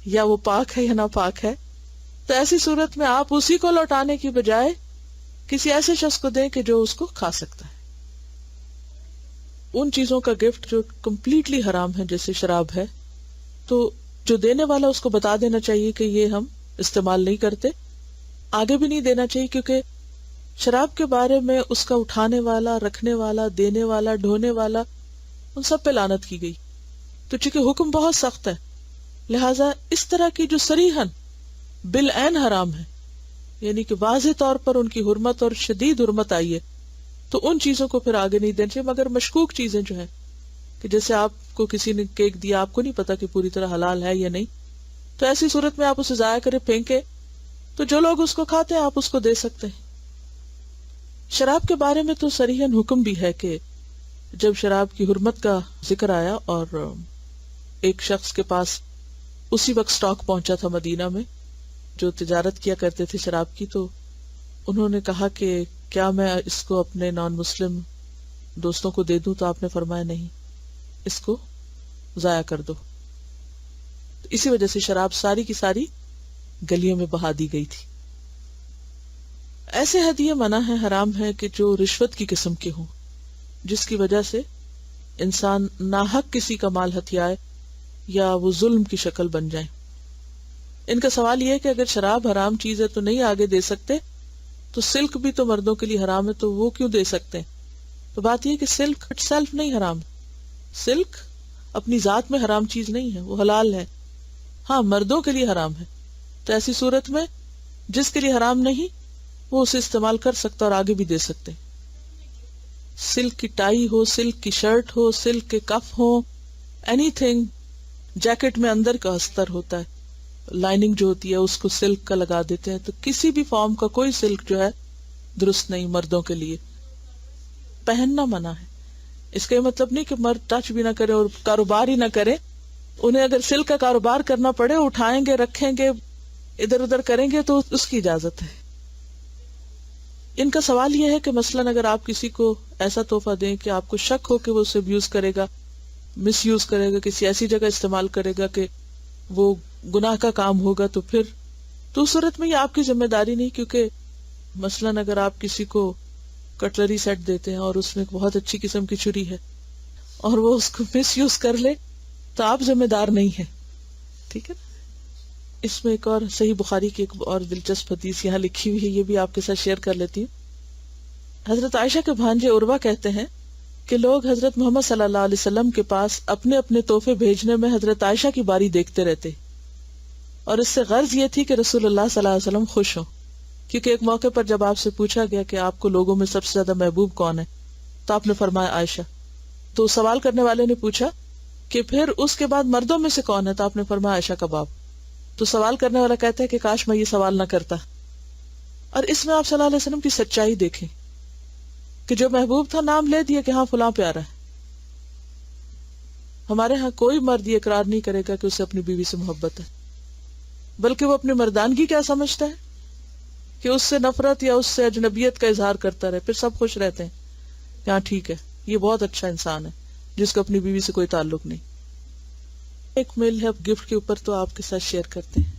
S1: یا وہ پاک ہے یا ناپاک ہے، تو ایسی صورت میں آپ اسی کو لوٹانے کی بجائے کسی ایسے شخص کو دیں کہ جو اس کو کھا سکتا ہے. ان چیزوں کا گفٹ جو کمپلیٹلی حرام ہے جیسے شراب ہے، تو جو دینے والا اس کو بتا دینا چاہیے کہ یہ ہم استعمال نہیں کرتے، آگے بھی نہیں دینا چاہیے، کیونکہ شراب کے بارے میں اس کا اٹھانے والا، رکھنے والا، دینے والا، ڈھونے والا، ان سب پہ لعنت کی گئی. تو چونکہ حکم بہت سخت ہے، لہٰذا اس طرح کی جو صریحاً بالعین حرام ہے، یعنی کہ واضح طور پر ان کی حرمت اور شدید حرمت آئی ہے، تو ان چیزوں کو پھر آگے نہیں دینا چاہیے. مگر مشکوک چیزیں جو ہیں کہ جیسے آپ کو کسی نے کیک دیا، آپ کو نہیں پتا کہ پوری طرح حلال ہے یا نہیں، تو ایسی صورت میں آپ اسے ضائع کرے، پھینکے، تو جو لوگ اس کو کھاتے ہیں آپ اس کو دے سکتے ہیں. شراب کے بارے میں تو صریحاً حکم بھی ہے کہ جب شراب کی حرمت کا ذکر آیا اور ایک شخص کے پاس اسی وقت سٹاک پہنچا تھا مدینہ میں جو تجارت کیا کرتے تھے شراب کی، تو انہوں نے کہا کہ کیا میں اس کو اپنے نان مسلم دوستوں کو دے دوں؟ تو آپ نے فرمایا نہیں، اس کو ضائع کر دو. اسی وجہ سے شراب ساری کی ساری گلیوں میں بہا دی گئی تھی. ایسے ہدیے منع ہے، حرام ہے کہ جو رشوت کی قسم کے ہوں، جس کی وجہ سے انسان ناحق کسی کا مال ہتھیائے یا وہ ظلم کی شکل بن جائے. ان کا سوال یہ ہے کہ اگر شراب حرام چیز ہے تو نہیں آگے دے سکتے، تو سلک بھی تو مردوں کے لیے حرام ہے تو وہ کیوں دے سکتے ہیں؟ تو بات یہ کہ سلک اٹ سیلف نہیں حرام، سلک اپنی ذات میں حرام چیز نہیں ہے، وہ حلال ہے. ہاں مردوں کے لیے حرام ہے، تو ایسی صورت میں جس کے لیے حرام نہیں وہ اسے استعمال کر سکتا اور آگے بھی دے سکتے. سلک کی ٹائی ہو، سلک کی شرٹ ہو، سلک کے کف ہو، اینی تھنگ. جیکٹ میں اندر کا استر ہوتا ہے، لائننگ جو ہوتی ہے اس کو سلک کا لگا دیتے ہیں، تو کسی بھی فارم کا کوئی سلک جو ہے درست نہیں مردوں کے لیے. پہننا منع ہے. اس کا یہ مطلب نہیں کہ مرد ٹچ بھی نہ کرے اور کاروبار ہی نہ کرے. انہیں اگر سلک کا کاروبار کرنا پڑے، اٹھائیں گے، رکھیں گے، ادھر ادھر کریں گے تو اس کی اجازت ہے. ان کا سوال یہ ہے کہ مثلاً اگر آپ کسی کو ایسا تحفہ دیں کہ آپ کو شک ہو کہ وہ اسے ابیوز کرے گا، مس یوز کرے گا، کسی ایسی جگہ استعمال کرے گا کہ وہ گناہ کا کام ہوگا، تو پھر تو اس صورت میں یہ آپ کی ذمہ داری نہیں. کیونکہ مثلاً اگر آپ کسی کو کٹلری سیٹ دیتے ہیں اور اس میں ایک بہت اچھی قسم کی چھری ہے اور وہ اس کو مس یوز کر لے تو آپ ذمہ دار نہیں ہیں. ٹھیک ہے. اس میں ایک اور صحیح بخاری کی ایک اور دلچسپ حدیث یہاں لکھی ہوئی ہے، یہ بھی آپ کے ساتھ شیئر کر لیتی ہوں. حضرت عائشہ کے بھانجے عروہ کہتے ہیں کہ لوگ حضرت محمد صلی اللہ علیہ وسلم کے پاس اپنے اپنے تحفے بھیجنے میں حضرت عائشہ کی باری دیکھتے رہتے، اور اس سے غرض یہ تھی کہ رسول اللہ صلی اللہ علیہ وسلم خوش ہوں. کیونکہ ایک موقع پر جب آپ سے پوچھا گیا کہ آپ کو لوگوں میں سب سے زیادہ محبوب کون ہے، تو آپ نے فرمایا عائشہ. تو سوال کرنے والے نے پوچھا کہ پھر اس کے بعد مردوں میں سے کون ہے، تو آپ نے فرمایا عائشہ کا باپ. تو سوال کرنے والا کہتا ہے کہ کاش میں یہ سوال نہ کرتا. اور اس میں آپ صلی اللہ علیہ وسلم کی سچائی دیکھیں کہ جو محبوب تھا نام لے دیا کہ ہاں فلاں پیارا ہے. ہمارے ہاں کوئی مرد یہ اقرار نہیں کرے گا کہ اسے اپنی بیوی سے محبت ہے، بلکہ وہ اپنی مردانگی کیا سمجھتا ہے کہ اس سے نفرت یا اس سے اجنبیت کا اظہار کرتا رہے. پھر سب خوش رہتے ہیں کہ ہاں ٹھیک ہے یہ بہت اچھا انسان ہے جس کو اپنی بیوی سے کوئی تعلق نہیں. ایک میل ہے گفٹ کے اوپر، تو آپ کے ساتھ شیئر کرتے ہیں.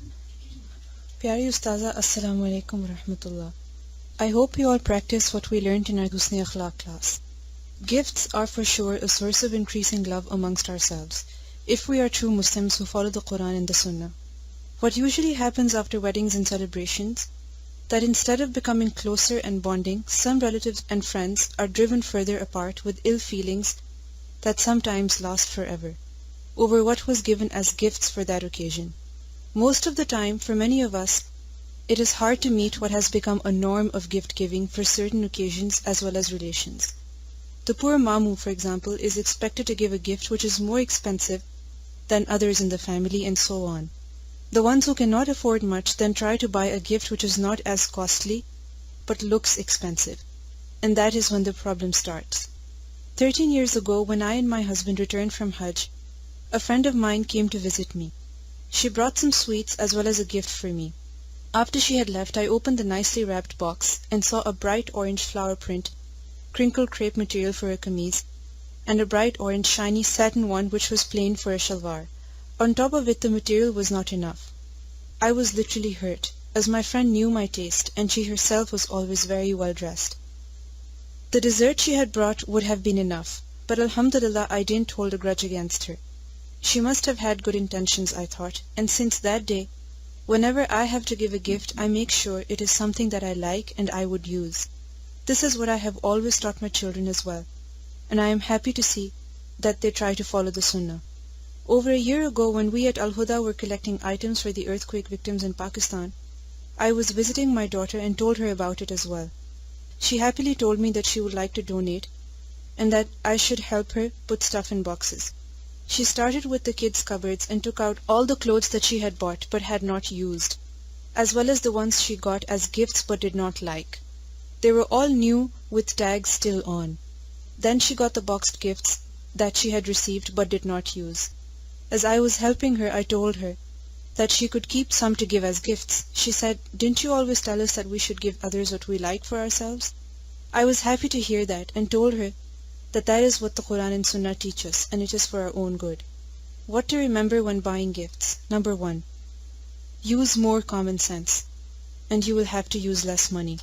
S2: پیاری استاذہ السلام علیکم ورحمۃ اللہ. I hope you all practice what we learned in our Husn Akhlaq class. Gifts are for sure a source of increasing love amongst ourselves, if we are true Muslims who follow the Quran and the Sunnah. What usually happens after weddings and celebrations, that instead of becoming closer and bonding, some relatives and friends are driven further apart with ill feelings that sometimes last forever, over what was given as gifts for that occasion. Most of the time, for many of us, it is hard to meet what has become a norm of gift giving for certain occasions as well as relations. The poor Mamu, for example, is expected to give a gift which is more expensive than others in the family, and so on. The ones who cannot afford much then try to buy a gift which is not as costly but looks expensive. And that is when the problem starts. 13 years ago, when I and my husband returned from Hajj, a friend of mine came to visit me. She brought some sweets as well as a gift for me. After she had left, I opened the nicely wrapped box and saw a bright orange flower print, crinkled crepe material for a kameez, and a bright orange shiny satin one which was plain for a shalwar. On top of it, the material was not enough. I was literally hurt, as my friend knew my taste, and she herself was always very well dressed. The dessert she had brought would have been enough, but alhamdulillah I didn't hold a grudge against her. She must have had good intentions, I thought, and since that day, whenever I have to give a gift, I make sure it is something that I like and I would use. This is what I have always taught my children as well, and I am happy to see that they try to follow the Sunnah. Over a year ago, when we at Al-Huda were collecting items for the earthquake victims in Pakistan, I was visiting my daughter and told her about it as well. She happily told me that she would like to donate and that I should help her put stuff in boxes. She started with the kids' cupboards and took out all the clothes that she had bought but had not used, as well as the ones she got as gifts but did not like. They were all new with tags still on. Then she got the boxed gifts that she had received but did not use. As I was helping her, I told her that she could keep some to give as gifts. She said, "Didn't you always tell us that we should give others what we like for ourselves?" I was happy to hear that and told her that is what the Quran and Sunnah teach us, and it is for our own good. What to remember when buying gifts? Number 1, use more common sense, and you will have to use less money.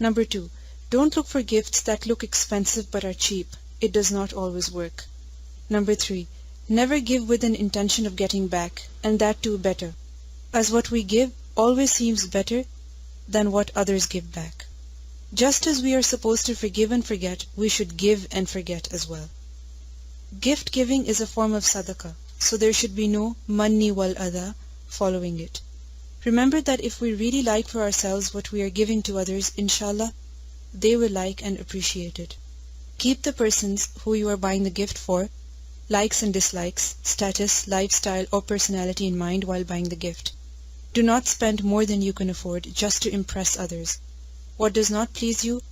S2: Number 2, don't look for gifts that look expensive but are cheap. It does not always work. Number 3, never give with an intention of getting back, and that too better, as what we give always seems better than what others give back. Just as we are supposed to forgive and forget, we should give and forget as well. Gift giving is a form of sadaqah, so there should be no manni wal adha following it. Remember that if we really like for ourselves what we are giving to others, inshallah, they will like and appreciate it. Keep the persons who you are buying the gift for, likes and dislikes, status, lifestyle or personality in mind while buying the gift. Do not spend more than you can afford just to impress others. What does not please you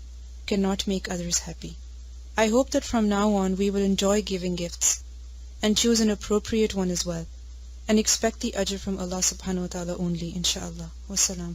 S2: cannot make others happy. I hope that from now on we will enjoy giving gifts and choose an appropriate one as well, and expect the ajr from Allah subhanahu wa ta'ala only, inshallah. Wassalam.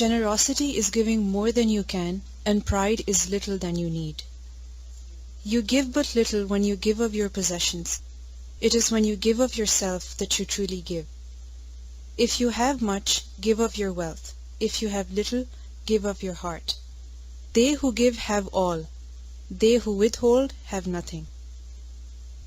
S2: Generosity is giving more than you can, and pride is little than you need. You give but little when you give of your possessions. It is when you give of yourself that you truly give. If you have much, give of your wealth. If you have little, give of your heart. They who give have all. They who withhold have nothing.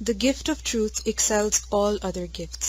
S2: The gift of truth excels all other gifts.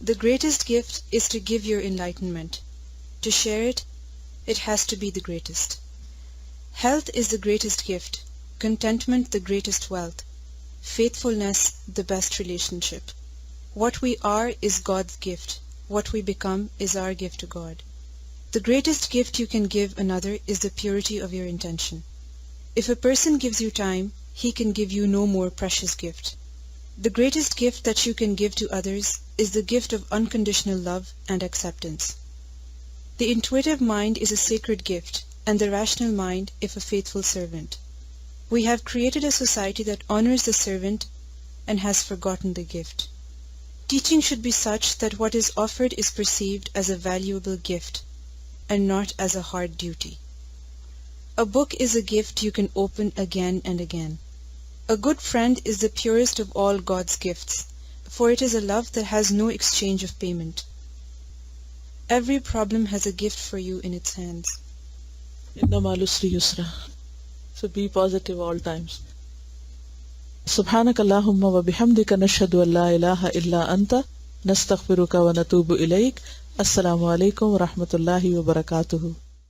S2: The greatest gift is to give your enlightenment. To share it, it has to be the greatest. Health is the greatest gift, contentment the greatest wealth, faithfulness the best relationship. What we are is God's gift. What we become is our gift to God. The greatest gift you can give another is the purity of your intention. If a person gives you time, he can give you no more precious gift. The greatest gift that you can give to others is the gift of unconditional love and acceptance. The intuitive mind is a sacred gift, and the rational mind if a faithful servant. We have created a society that honors the servant and has forgotten the gift. Teaching should be such that what is offered is perceived as a valuable gift and not as a hard duty. A book is a gift you can open again and again. A good friend is the purest of all God's gifts, for it is a love that has no exchange of payment. Every problem has a gift for you in its hands.
S1: Inna ma'al usri yusra. So be positive all times. Subhanaka Allahumma wa bihamdika nashhadu an la ilaha illa anta nastaghfiruka wa natubu ilayk. Assalamu alaikum wa rahmatullahi wa barakatuhu.